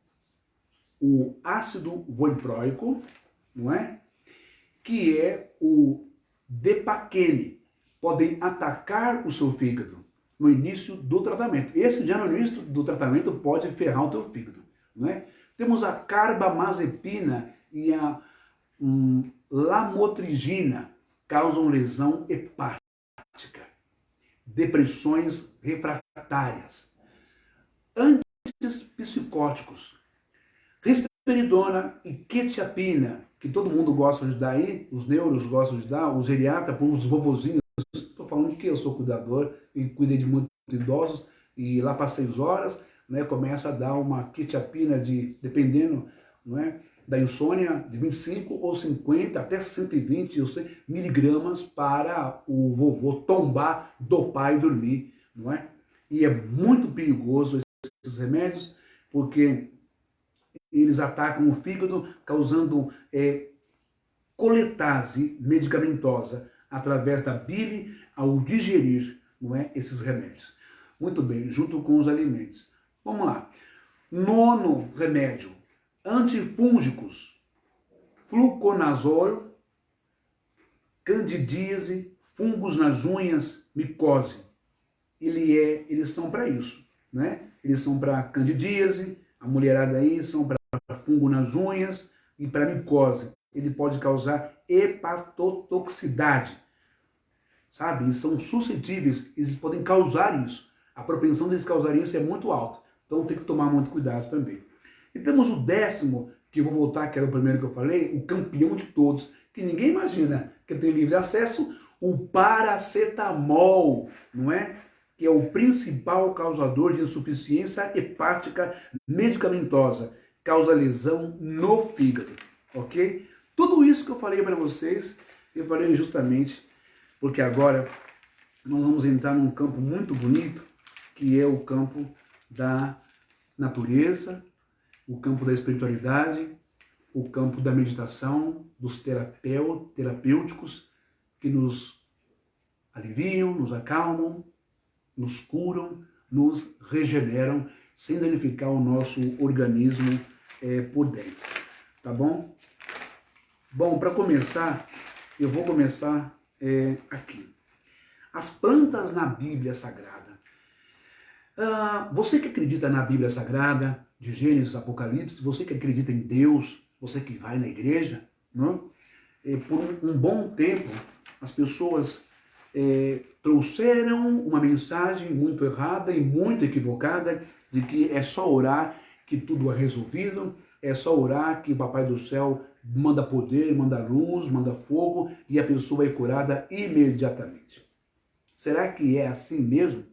o ácido valproico, não é? Que é o Depaquene. Podem atacar o seu fígado no início do tratamento. Esse já no início do tratamento pode ferrar o teu fígado, não é? Temos a carbamazepina e a lamotrigina, causam lesão hepática, depressões refratárias, antipsicóticos, risperidona e quetiapina, que todo mundo gosta de dar aí, os neuros gostam de dar, os geriatras, os vovozinhos. Estou falando que eu sou cuidador e cuidei de muitos idosos, e lá para 6 horas, né, começa a dar uma quetiapina dependendo, não é, da insônia, de 25 ou 50 até 120 miligramas para o vovô tombar, dopar e dormir, não é? E é muito perigoso esses remédios, porque eles atacam o fígado, causando coletase medicamentosa através da bile ao digerir, não é, esses remédios. Muito bem, junto com os alimentos. Vamos lá. Nono remédio, antifúngicos, fluconazol, candidíase, fungos nas unhas, micose. Eles são para isso, né? Eles são para candidíase, a mulherada aí são para fungo nas unhas e para micose. Ele pode causar hepatotoxicidade, sabe? Eles são suscetíveis, eles podem causar isso. A propensão deles causarem isso é muito alta. Então tem que tomar muito cuidado também. E temos o décimo, que eu vou voltar, que era o primeiro que eu falei, o campeão de todos, que ninguém imagina que tem livre acesso, o paracetamol, não é? Que é o principal causador de insuficiência hepática medicamentosa, causa lesão no fígado, ok? Tudo isso que eu falei para vocês, eu falei justamente porque agora nós vamos entrar num campo muito bonito, que é o campo da natureza, o campo da espiritualidade, o campo da meditação, dos terapêuticos que nos aliviam, nos acalmam, nos curam, nos regeneram, sem danificar o nosso organismo por dentro. Tá bom? Bom, para começar, eu vou começar aqui. As plantas na Bíblia Sagrada. Você que acredita na Bíblia Sagrada, de Gênesis, Apocalipse, você que acredita em Deus, você que vai na igreja, não? Por um bom tempo, as pessoas trouxeram uma mensagem muito errada e muito equivocada de que é só orar que tudo é resolvido, é só orar que o Papai do Céu manda poder, manda luz, manda fogo e a pessoa é curada imediatamente. Será que é assim mesmo?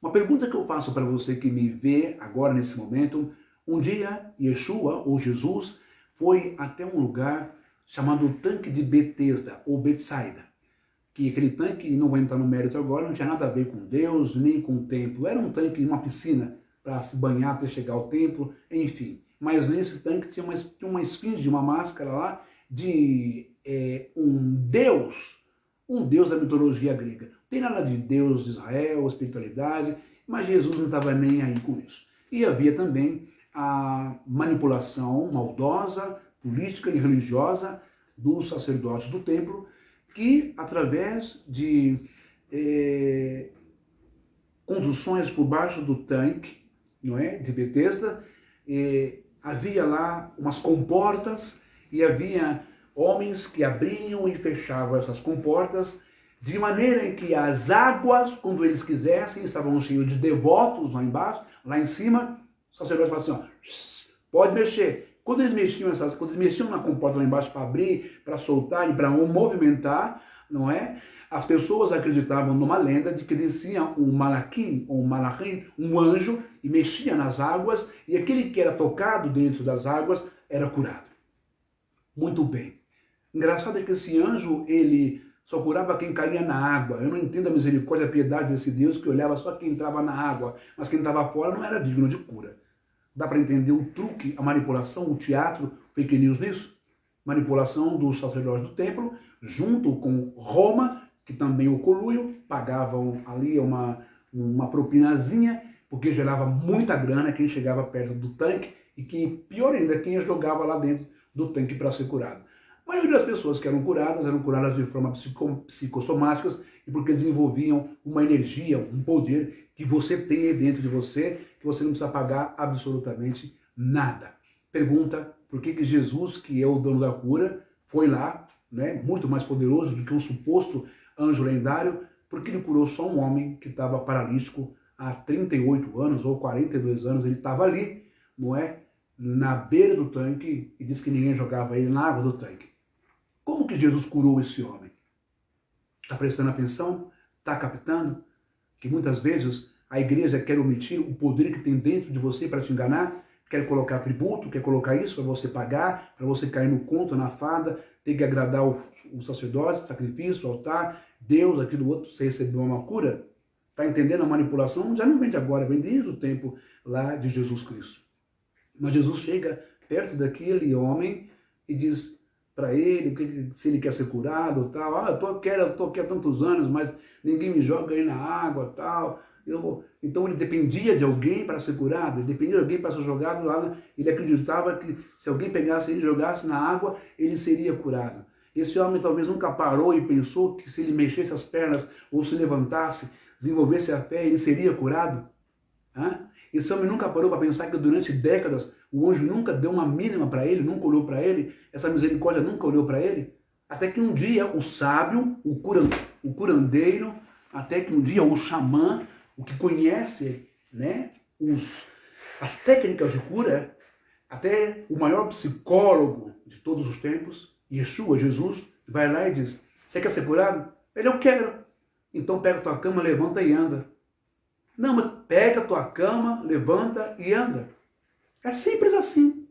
Uma pergunta que eu faço para você que me vê agora nesse momento: um dia Yeshua ou Jesus foi até um lugar chamado Tanque de Betesda ou Betsaida, que aquele tanque, não vou entrar no mérito agora, não tinha nada a ver com Deus nem com o templo, era um tanque, uma piscina para se banhar até chegar ao templo, enfim. Mas nesse tanque tinha uma esfinge, uma máscara lá de um Deus da mitologia grega. Não tem nada de Deus de Israel, espiritualidade, mas Jesus não estava nem aí com isso. E havia também a manipulação maldosa, política e religiosa dos sacerdotes do templo, que através de conduções por baixo do tanque, não é, de Betesda, havia lá umas comportas e havia homens que abriam e fechavam essas comportas, de maneira em que as águas, quando eles quisessem, estavam cheios de devotos lá embaixo, lá em cima, os sacerdotes falavam assim, ó, pode mexer. Quando eles mexiam na comporta lá embaixo para abrir, para soltar e para movimentar, não é? As pessoas acreditavam numa lenda de que descia um malaquim ou um malachim, um anjo, e mexia nas águas, e aquele que era tocado dentro das águas era curado. Muito bem. Engraçado é que esse anjo, ele só curava quem caía na água. Eu não entendo a misericórdia e a piedade desse Deus que olhava só quem entrava na água, mas quem estava fora não era digno de cura. Dá para entender o truque, a manipulação, o teatro, fake news nisso? Manipulação dos sacerdotes do templo, junto com Roma, que também o coluio, pagavam ali uma propinazinha, porque gerava muita grana quem chegava perto do tanque, e que, pior ainda, quem jogava lá dentro do tanque para ser curado. A maioria das pessoas que eram curadas de forma psicossomáticas e porque desenvolviam uma energia, um poder que você tem aí dentro de você, que você não precisa pagar absolutamente nada. Pergunta, por que Jesus, que é o dono da cura, foi lá, né, muito mais poderoso do que um suposto anjo lendário, porque ele curou só um homem que estava paralítico há 38 anos ou 42 anos, ele estava ali, não é, na beira do tanque, e disse que ninguém jogava ele na água do tanque. Como que Jesus curou esse homem? Está prestando atenção? Está captando? Que muitas vezes a igreja quer omitir o poder que tem dentro de você para te enganar, quer colocar tributo, quer colocar isso para você pagar, para você cair no conto, na fada, ter que agradar o sacerdote, sacrifício, o altar, Deus, aquilo outro, você recebeu uma cura. Está entendendo a manipulação? Já não vem de agora, vem desde o tempo lá de Jesus Cristo. Mas Jesus chega perto daquele homem e diz para ele se ele quer ser curado, tal. Eu tô aqui há tantos anos, mas ninguém me joga aí na água, tal. Então ele dependia de alguém para ser curado, ele dependia de alguém para ser jogado lá. Ele acreditava que se alguém pegasse ele e jogasse na água, ele seria curado. Esse homem talvez nunca parou e pensou que se ele mexesse as pernas ou se levantasse, desenvolvesse a fé, ele seria curado. Esse homem nunca parou para pensar que durante décadas o anjo nunca deu uma mínima para ele, nunca olhou para ele, essa misericórdia nunca olhou para ele. Até que um dia o sábio, o curandeiro, até que um dia o xamã, o que conhece, né, as técnicas de cura, até o maior psicólogo de todos os tempos, Yeshua, Jesus, vai lá e diz, você quer ser curado? Ele, eu quero. Então pega tua cama, levanta e anda. Não, mas pega tua cama, levanta e anda. É simples assim.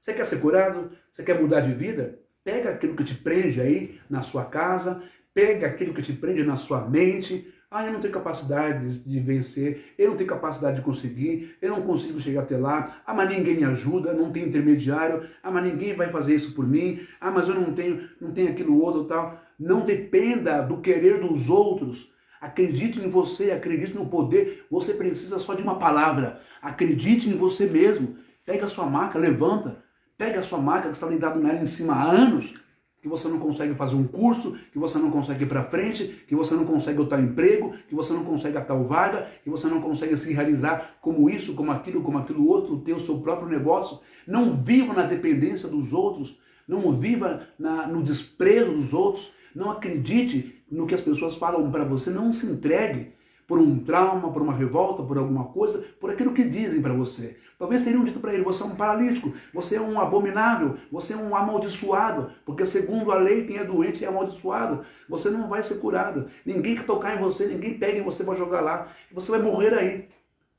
Você quer ser curado? Você quer mudar de vida? Pega aquilo que te prende aí na sua casa, pega aquilo que te prende na sua mente. Ah, eu não tenho capacidade de vencer, eu não tenho capacidade de conseguir, eu não consigo chegar até lá. Ah, mas ninguém me ajuda, não tem intermediário. Ah, mas ninguém vai fazer isso por mim. Ah, mas eu não tenho aquilo outro tal. Não dependa do querer dos outros. Acredite em você, acredite no poder. Você precisa só de uma palavra. Acredite em você mesmo. Pega a sua maca, levanta. Pega a sua maca que está deitada nela em cima há anos, que você não consegue fazer um curso, que você não consegue ir para frente, que você não consegue o tal emprego, que você não consegue a tal vaga, que você não consegue se realizar como isso, como aquilo outro, ter o seu próprio negócio. Não viva na dependência dos outros, não viva no desprezo dos outros, não acredite no que as pessoas falam para você, não se entregue por um trauma, por uma revolta, por alguma coisa, por aquilo que dizem para você. Talvez teriam dito para ele, você é um paralítico, você é um abominável, você é um amaldiçoado, porque segundo a lei, quem é doente é amaldiçoado, você não vai ser curado, ninguém quer tocar em você, ninguém pega em você para jogar lá, você vai morrer aí.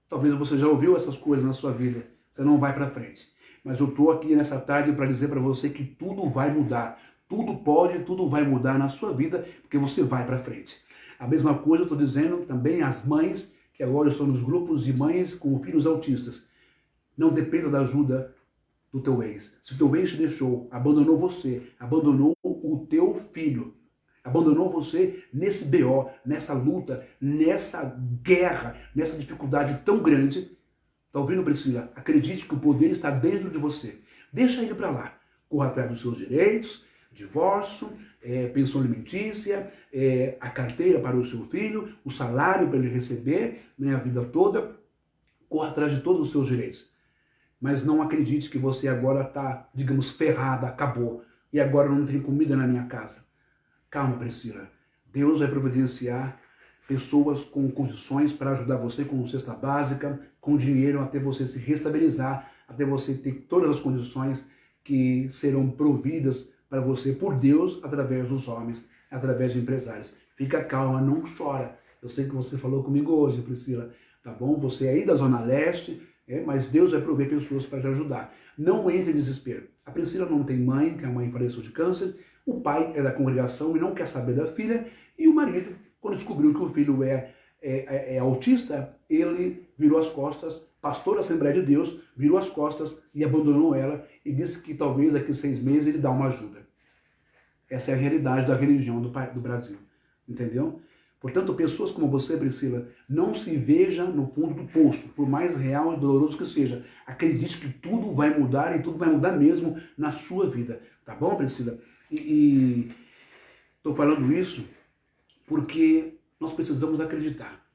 Talvez você já ouviu essas coisas na sua vida, você não vai para frente. Mas eu estou aqui nessa tarde para dizer para você que tudo vai mudar, tudo pode, tudo vai mudar na sua vida, porque você vai para frente. A mesma coisa eu estou dizendo também às mães, que agora estão nos grupos de mães com filhos autistas. Não dependa da ajuda do teu ex. Se o teu ex te deixou, abandonou você, abandonou o teu filho, abandonou você nesse BO, nessa luta, nessa guerra, nessa dificuldade tão grande, tá ouvindo, Priscila? Acredite que o poder está dentro de você. Deixa ele para lá. Corra atrás dos seus direitos, divórcio, pensão alimentícia, a carteira para o seu filho, o salário para ele receber, né, a vida toda. Corra atrás de todos os seus direitos. Mas não acredite que você agora está, digamos, ferrada, acabou, e agora não tem comida na minha casa. Calma, Priscila. Deus vai providenciar pessoas com condições para ajudar você com cesta básica, com dinheiro, até você se restabilizar, até você ter todas as condições que serão providas para você por Deus, através dos homens, através de empresários. Fica calma, não chora. Eu sei que você falou comigo hoje, Priscila, tá bom? Você é aí da Zona Leste, mas Deus vai prover pessoas para te ajudar. Não entre em desespero. A Priscila não tem mãe, que a mãe faleceu de câncer, o pai é da congregação e não quer saber da filha, e o marido, quando descobriu que o filho é autista, ele virou as costas, pastor da Assembleia de Deus, virou as costas e abandonou ela e disse que talvez daqui a 6 meses ele dá uma ajuda. Essa é a realidade da religião do Brasil, entendeu? Portanto, pessoas como você, Priscila, não se veja no fundo do poço, por mais real e doloroso que seja. Acredite que tudo vai mudar e tudo vai mudar mesmo na sua vida, tá bom, Priscila? E estou falando isso porque nós precisamos acreditar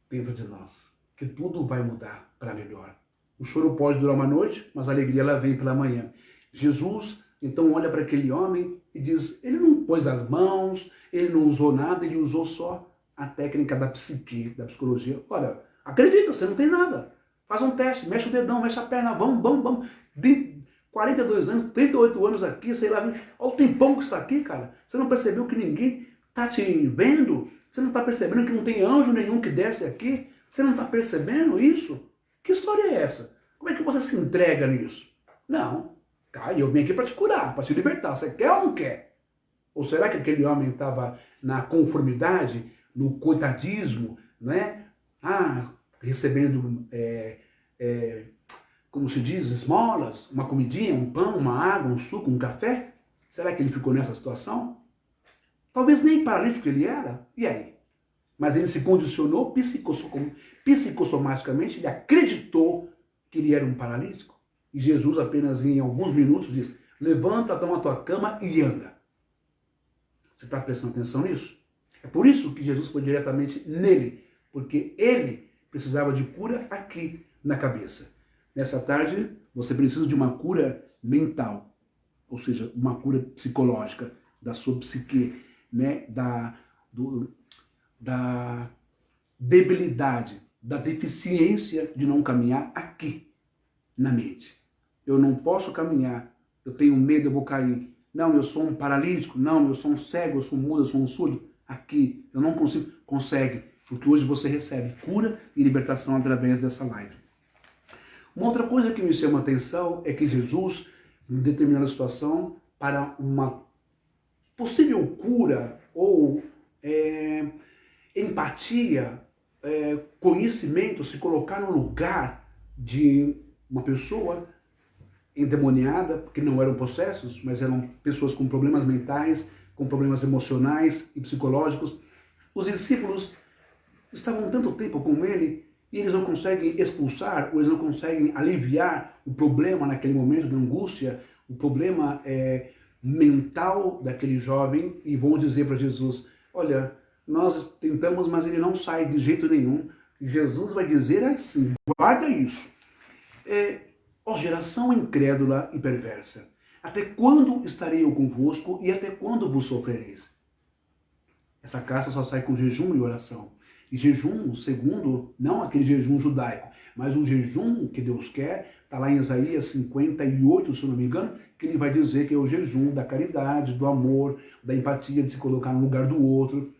dentro de nós que tudo vai mudar para melhor. O choro pode durar uma noite, mas a alegria ela vem pela manhã. Jesus, então, olha para aquele homem e diz, ele não pôs as mãos, ele não usou nada, ele usou só a técnica da psique, da psicologia. Olha, acredita, você não tem nada. Faz um teste, mexe o dedão, mexe a perna, vamos. De 42 anos, 38 anos aqui, sei lá, olha o tempão que está aqui, cara. Você não percebeu que ninguém está te vendo? Você não está percebendo que não tem anjo nenhum que desce aqui? Você não está percebendo isso? Que história é essa? Como é que você se entrega nisso? Não, cara, eu vim aqui para te curar, para te libertar. Você quer ou não quer? Ou será que aquele homem estava na conformidade, no coitadismo, né? Recebendo, como se diz, esmolas, uma comidinha, um pão, uma água, um suco, um café? Será que ele ficou nessa situação? Talvez nem paralítico ele era. E aí? Mas ele se condicionou psicossomaticamente, ele acreditou que ele era um paralítico. E Jesus apenas em alguns minutos diz, levanta, toma a tua cama e anda. Você está prestando atenção nisso? É por isso que Jesus foi diretamente nele, porque ele precisava de cura aqui na cabeça. Nessa tarde, você precisa de uma cura mental, ou seja, uma cura psicológica da sua psique, né? da debilidade, da deficiência de não caminhar aqui na mente. Eu não posso caminhar, eu tenho medo, eu vou cair. Não, eu sou um paralítico. Não, eu sou um cego, eu sou um mudo, eu sou um surdo. Aqui, eu não consigo. Consegue, porque hoje você recebe cura e libertação através dessa live. Uma outra coisa que me chama a atenção é que Jesus, em determinada situação, para uma possível cura ou em empatia, conhecimento, se colocar no lugar de uma pessoa endemoniada, que não eram possessos, mas eram pessoas com problemas mentais, com problemas emocionais e psicológicos. Os discípulos estavam tanto tempo com ele e eles não conseguem expulsar, ou eles não conseguem aliviar o problema naquele momento de angústia, o problema mental daquele jovem, e vão dizer para Jesus, olha, nós tentamos, mas ele não sai de jeito nenhum. E Jesus vai dizer assim, guarda isso. Ó geração incrédula e perversa, até quando estarei eu convosco e até quando vos sofrereis? Essa caça só sai com jejum e oração. E jejum, segundo, não aquele jejum judaico, mas o jejum que Deus quer, está lá em Isaías 58, se eu não me engano, que ele vai dizer que é o jejum da caridade, do amor, da empatia, de se colocar no lugar do outro.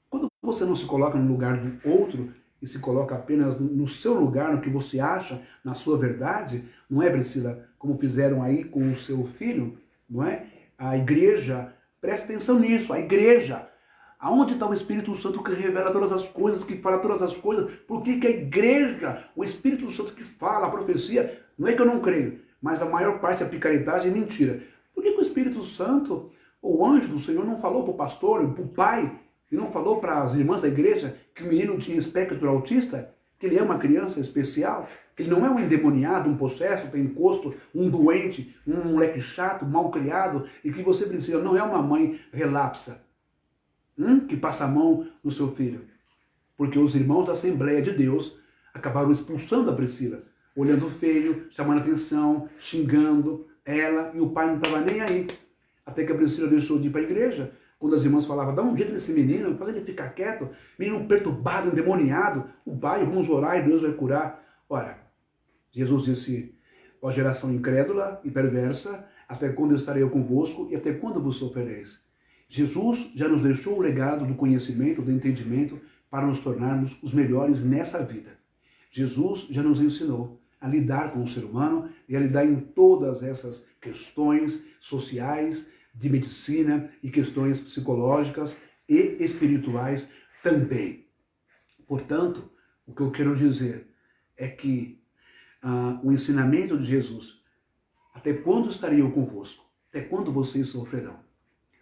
Quando você não se coloca no lugar do outro e se coloca apenas no seu lugar, no que você acha, na sua verdade, não é, Priscila, como fizeram aí com o seu filho, não é? A igreja, presta atenção nisso, a igreja. Aonde está o Espírito Santo que revela todas as coisas, que fala todas as coisas? Por que que a igreja, o Espírito Santo que fala, a profecia, não é que eu não creio, mas a maior parte é picaretagem e mentira. Por que que o Espírito Santo, o anjo do Senhor, não falou para o pastor, para o pai, e não falou para as irmãs da igreja que o menino tinha espectro autista, que ele é uma criança especial, que ele não é um endemoniado, um possesso, tem encosto, um doente, um moleque chato, mal criado, e que você precisa, não é uma mãe relapsa, que passa a mão no seu filho. Porque os irmãos da Assembleia de Deus acabaram expulsando a Priscila, olhando feio, chamando atenção, xingando ela, e o pai não estava nem aí. Até que a Priscila deixou de ir para a igreja, quando as irmãs falavam, dá um jeito nesse menino, faz ele ficar quieto, menino perturbado, endemoniado, o pai, vamos orar e Deus vai curar. Ora, Jesus disse, ó geração incrédula e perversa, até quando estarei eu convosco e até quando vos sofrereis? Jesus já nos deixou o legado do conhecimento, do entendimento, para nos tornarmos os melhores nessa vida. Jesus já nos ensinou a lidar com o ser humano e a lidar em todas essas questões sociais, de medicina e questões psicológicas e espirituais também. Portanto, o que eu quero dizer é que o ensinamento de Jesus, até quando estarei eu convosco? Até quando vocês sofrerão?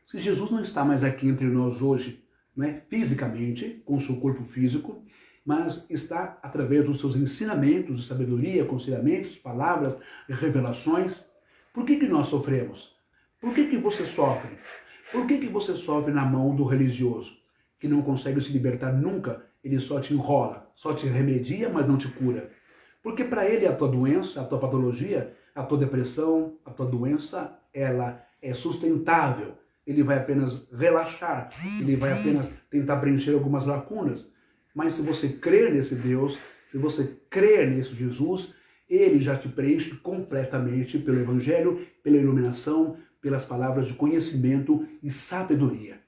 Se Jesus não está mais aqui entre nós hoje, né, fisicamente, com o seu corpo físico, mas está através dos seus ensinamentos de sabedoria, aconselhamentos, palavras, revelações, por que nós sofremos? Por que você sofre? Por que você sofre na mão do religioso, que não consegue se libertar nunca? Ele só te enrola, só te remedia, mas não te cura. Porque para ele a tua doença, a tua patologia, a tua depressão, a tua doença, ela é sustentável. Ele vai apenas relaxar, ele vai apenas tentar preencher algumas lacunas. Mas se você crer nesse Deus, se você crer nesse Jesus, ele já te preenche completamente pelo Evangelho, pela iluminação, pelas palavras de conhecimento e sabedoria.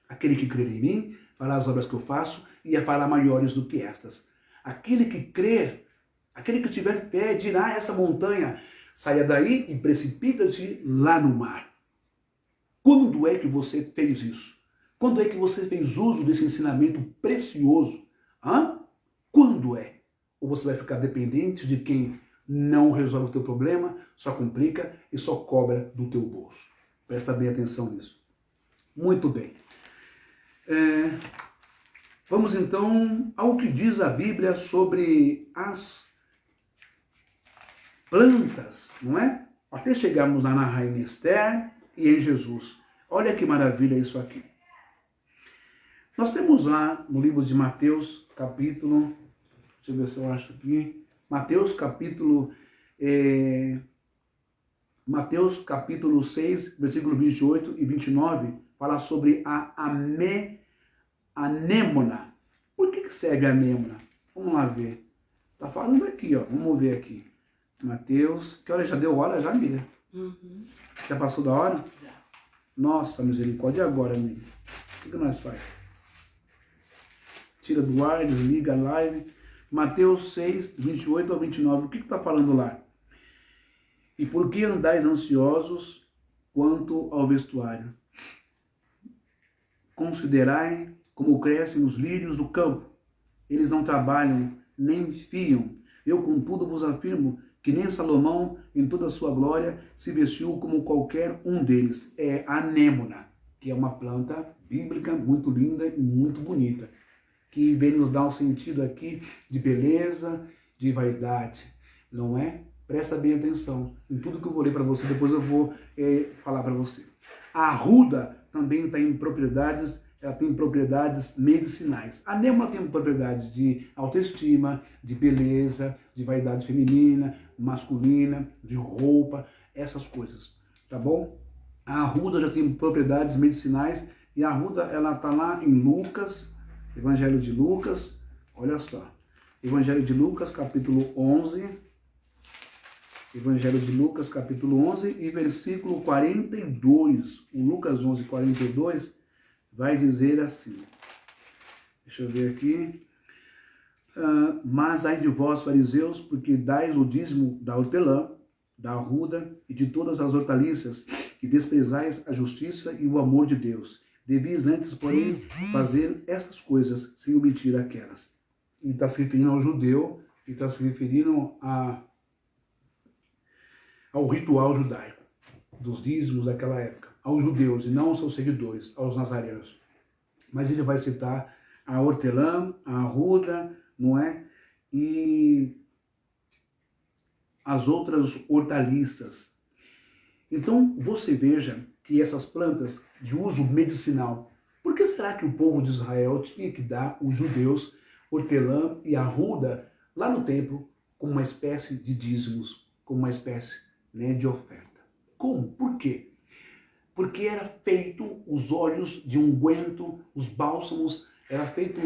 Aquele que crer em mim, fará as obras que eu faço e fará maiores do que estas. Aquele que crer, aquele que tiver fé, dirá a essa montanha, saia daí e precipita-te lá no mar. Quando é que você fez isso? Quando é que você fez uso desse ensinamento precioso? Quando é? Ou você vai ficar dependente de quem não resolve o teu problema, só complica e só cobra do teu bolso. Presta bem atenção nisso. Muito bem. Vamos então ao que diz a Bíblia sobre as plantas, não é? Até chegarmos lá na Rainha Esther e em Jesus. Olha que maravilha isso aqui. Nós temos lá no livro de Mateus, capítulo, deixa eu ver se eu acho aqui, Mateus capítulo 6, versículo 28 e 29, fala sobre a anêmona. Por que serve a anêmona? Vamos lá ver. Está falando aqui, ó. Vamos ver aqui. Mateus, que hora já deu hora já, amiga? Uhum. Já passou da hora? Já. Nossa, misericórdia, e agora, amiga? O que nós faz? Tira do ar, desliga a live. Mateus 6, 28 ao 29, o que está falando lá? E por que andais ansiosos quanto ao vestuário? Considerai como crescem os lírios do campo. Eles não trabalham, nem fiam. Eu, contudo, vos afirmo que nem Salomão, em toda a sua glória, se vestiu como qualquer um deles. É a anêmona, que é uma planta bíblica muito linda e muito bonita, que vem nos dar um sentido aqui de beleza, de vaidade, não é? Presta bem atenção em tudo que eu vou ler para você, depois eu vou falar para você. A arruda também tem propriedades, ela tem propriedades medicinais. A anêmona tem propriedades de autoestima, de beleza, de vaidade feminina, masculina, de roupa, essas coisas, tá bom? A arruda já tem propriedades medicinais e a arruda, ela tá lá em Lucas, Evangelho de Lucas, olha só. Evangelho de Lucas, capítulo 11. Evangelho de Lucas, capítulo 11 e versículo 42. O Lucas 11, 42 vai dizer assim. Deixa eu ver aqui. Mas ai de vós, fariseus, porque dais o dízimo da hortelã, da arruda e de todas as hortaliças, e desprezais a justiça e o amor de Deus. Devias antes, porém, fazer estas coisas, sem omitir aquelas. E está se referindo ao judeu, e está se referindo ao ritual judaico, dos dízimos daquela época, aos judeus, e não aos seus seguidores, aos nazarenos. Mas ele vai citar a hortelã, a arruda, não é? E as outras hortaliças. Então, você veja que essas plantas de uso medicinal, por que será que o povo de Israel tinha que dar os judeus hortelã e arruda lá no templo como uma espécie de dízimos, como uma espécie, né, de oferta? Como? Por quê? Porque era feito os óleos de unguento, os bálsamos, era feito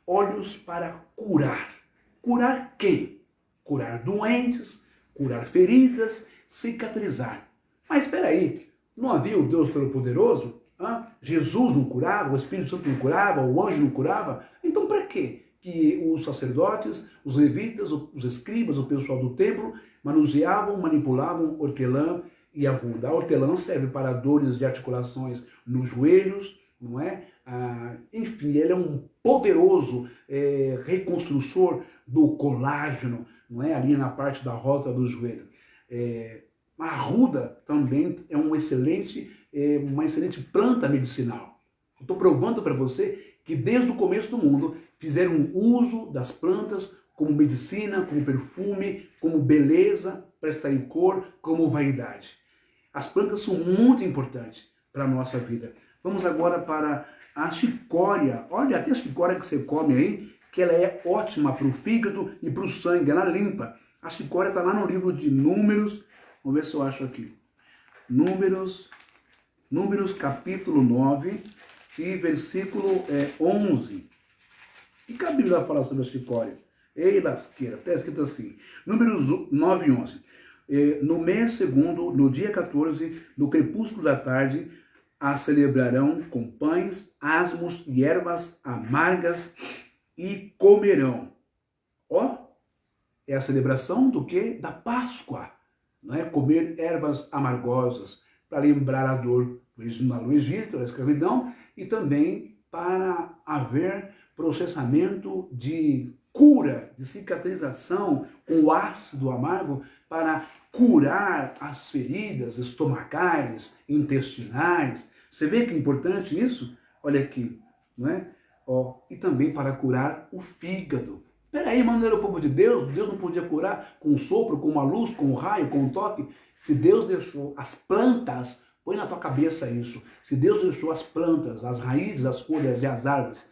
óleos para curar. Curar quem? Curar doentes, curar feridas, cicatrizar. Mas espera aí, não havia o Deus Todo-Poderoso? Jesus não curava, o Espírito Santo não curava, o anjo não curava? Então para quê que os sacerdotes, os levitas, os escribas, o pessoal do templo manuseavam, manipulavam hortelã e arruda? A hortelã serve para dores de articulações nos joelhos, não é? Enfim, ele é um poderoso reconstrutor do colágeno, não é? Ali na parte da rótula do joelho. A arruda também é uma excelente planta medicinal. Estou provando para você que desde o começo do mundo fizeram uso das plantas como medicina, como perfume, como beleza, para estar em cor, como vaidade. As plantas são muito importantes para a nossa vida. Vamos agora para a chicória. Olha, até a chicória que você come aí, que ela é ótima para o fígado e para o sangue, ela limpa. A chicória está lá no livro de Números, vamos ver se eu acho aqui. Números capítulo 9 e versículo 11. O que a Bíblia fala sobre a chicória? Ei, lasqueira, está escrito assim, Números 9 e 11. No mês segundo, no dia 14, no crepúsculo da tarde, a celebrarão com pães, asmos e ervas amargas e comerão. É a celebração do quê? Da Páscoa. Não é? Comer ervas amargosas, para lembrar a dor no Egito, a escravidão, e também para haver processamento de cura, de cicatrização com o ácido amargo, para curar as feridas estomacais, intestinais. Você vê que é importante isso? Olha aqui, não é? E também para curar o fígado. Peraí, mas não era o povo de Deus? Deus não podia curar com um sopro, com uma luz, com um raio, com um toque? Se Deus deixou as plantas, põe na tua cabeça isso. Se Deus deixou as plantas, as raízes, as folhas e as árvores,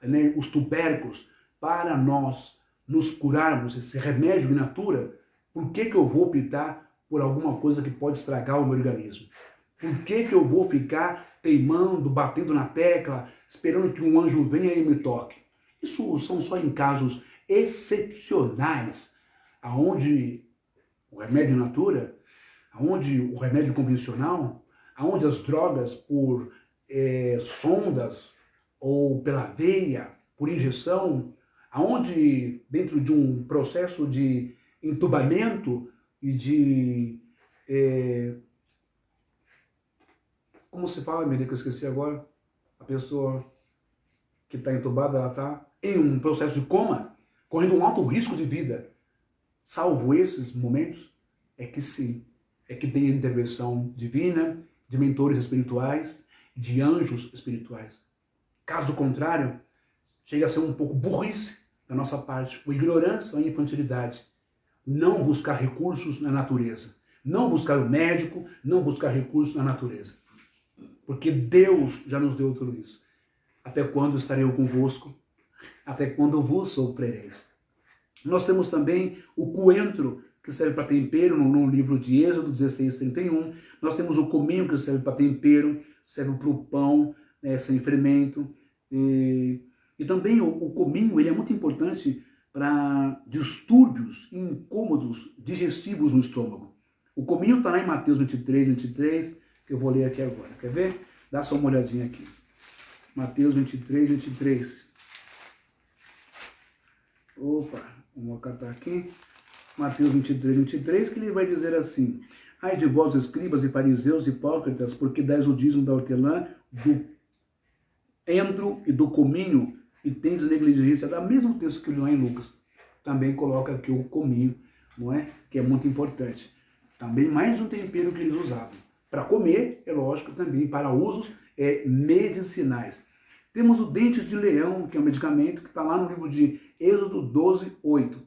né, os tubérculos, para nós nos curarmos, esse remédio in natura, por que eu vou optar por alguma coisa que pode estragar o meu organismo? Por que eu vou ficar teimando, batendo na tecla, esperando que um anjo venha e me toque? Isso são só em casos excepcionais, aonde o remédio in natura, aonde o remédio convencional, aonde as drogas por sondas ou pela veia, por injeção, aonde dentro de um processo de entubamento e de... como se fala, meu Deus, que eu esqueci agora? A pessoa... que está entubada, ela está em um processo de coma, correndo um alto risco de vida. Salvo esses momentos, é que sim, é que tem a intervenção divina, de mentores espirituais, de anjos espirituais. Caso contrário, chega a ser um pouco burrice da nossa parte, ou ignorância ou infantilidade. Não buscar recursos na natureza. Não buscar o médico, não buscar recursos na natureza. Porque Deus já nos deu tudo isso. Até quando estarei eu convosco? Até quando vos sofrereis? Nós temos também o coentro, que serve para tempero, no livro de Êxodo 16:31. Nós temos o cominho, que serve para tempero, serve para o pão, sem fermento. E também o cominho, ele é muito importante para distúrbios, incômodos, digestivos no estômago. O cominho está lá em Mateus 23, que eu vou ler aqui agora. Quer ver? Dá só uma olhadinha aqui. Mateus 23. Opa, vamos catar aqui. Mateus 23, que ele vai dizer assim: ai de vós, escribas e fariseus hipócritas, porque dais o dízimo da hortelã, do endro e do cominho, e tendes negligência. Dá mesmo texto que eu li lá em Lucas. Também coloca aqui o cominho, não é? Que é muito importante. Também mais um tempero que eles usavam. Para comer, é lógico, também para usos medicinais. Temos o dente de leão, que é um medicamento que está lá no livro de Êxodo 12:8.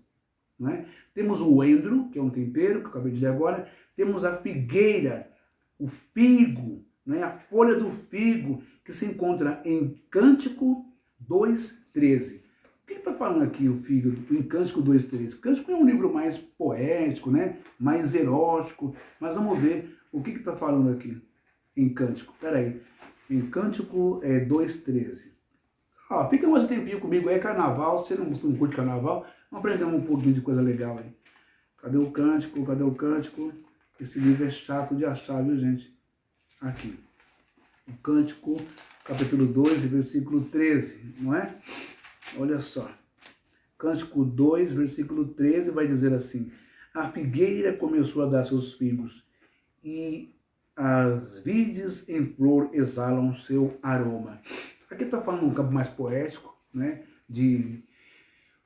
Não é? Temos o endro, que é um tempero, que eu acabei de ler agora. Temos a figueira, o figo, né? A folha do figo, que se encontra em Cântico 2:13. O que está falando aqui o figo em Cântico 2:13? Cântico é um livro mais poético, né? Mais erótico. Mas vamos ver o que está falando aqui em Cântico. Espera aí. Em Cântico 2:13. Fica mais um tempinho comigo aí, carnaval. Se você não curte carnaval, vamos aprender um pouquinho de coisa legal aí. Cadê o Cântico? Esse livro é chato de achar, viu, gente? Aqui. O Cântico, capítulo 2, versículo 13, não é? Olha só. Cântico 2, versículo 13, vai dizer assim: a figueira começou a dar seus figos, e as vides em flor exalam seu aroma. Aqui está falando um campo mais poético, né? De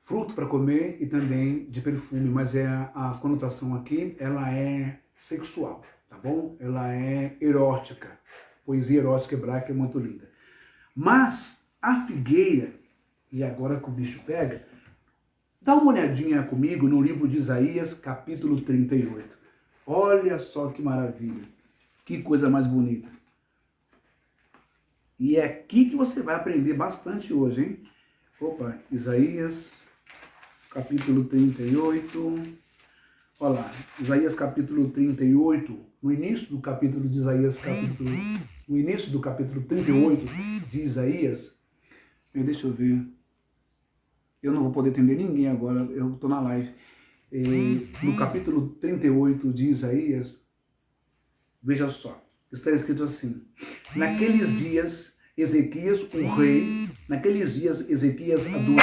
fruto para comer e também de perfume, mas a conotação aqui, ela é sexual, tá bom? Ela é erótica. Poesia erótica hebraica é muito linda. Mas a figueira, e agora que o bicho pega, dá uma olhadinha comigo no livro de Isaías, capítulo 38. Olha só que maravilha, que coisa mais bonita. E é aqui que você vai aprender bastante hoje, hein? Opa, Isaías, capítulo 38. Olha lá, Isaías capítulo 38, no início do capítulo de Isaías, no início do capítulo 38 de Isaías, deixa eu ver, eu não vou poder atender ninguém agora, eu estou na live. No capítulo 38 de Isaías, veja só, está escrito assim: naqueles dias, Ezequias, o rei, adorou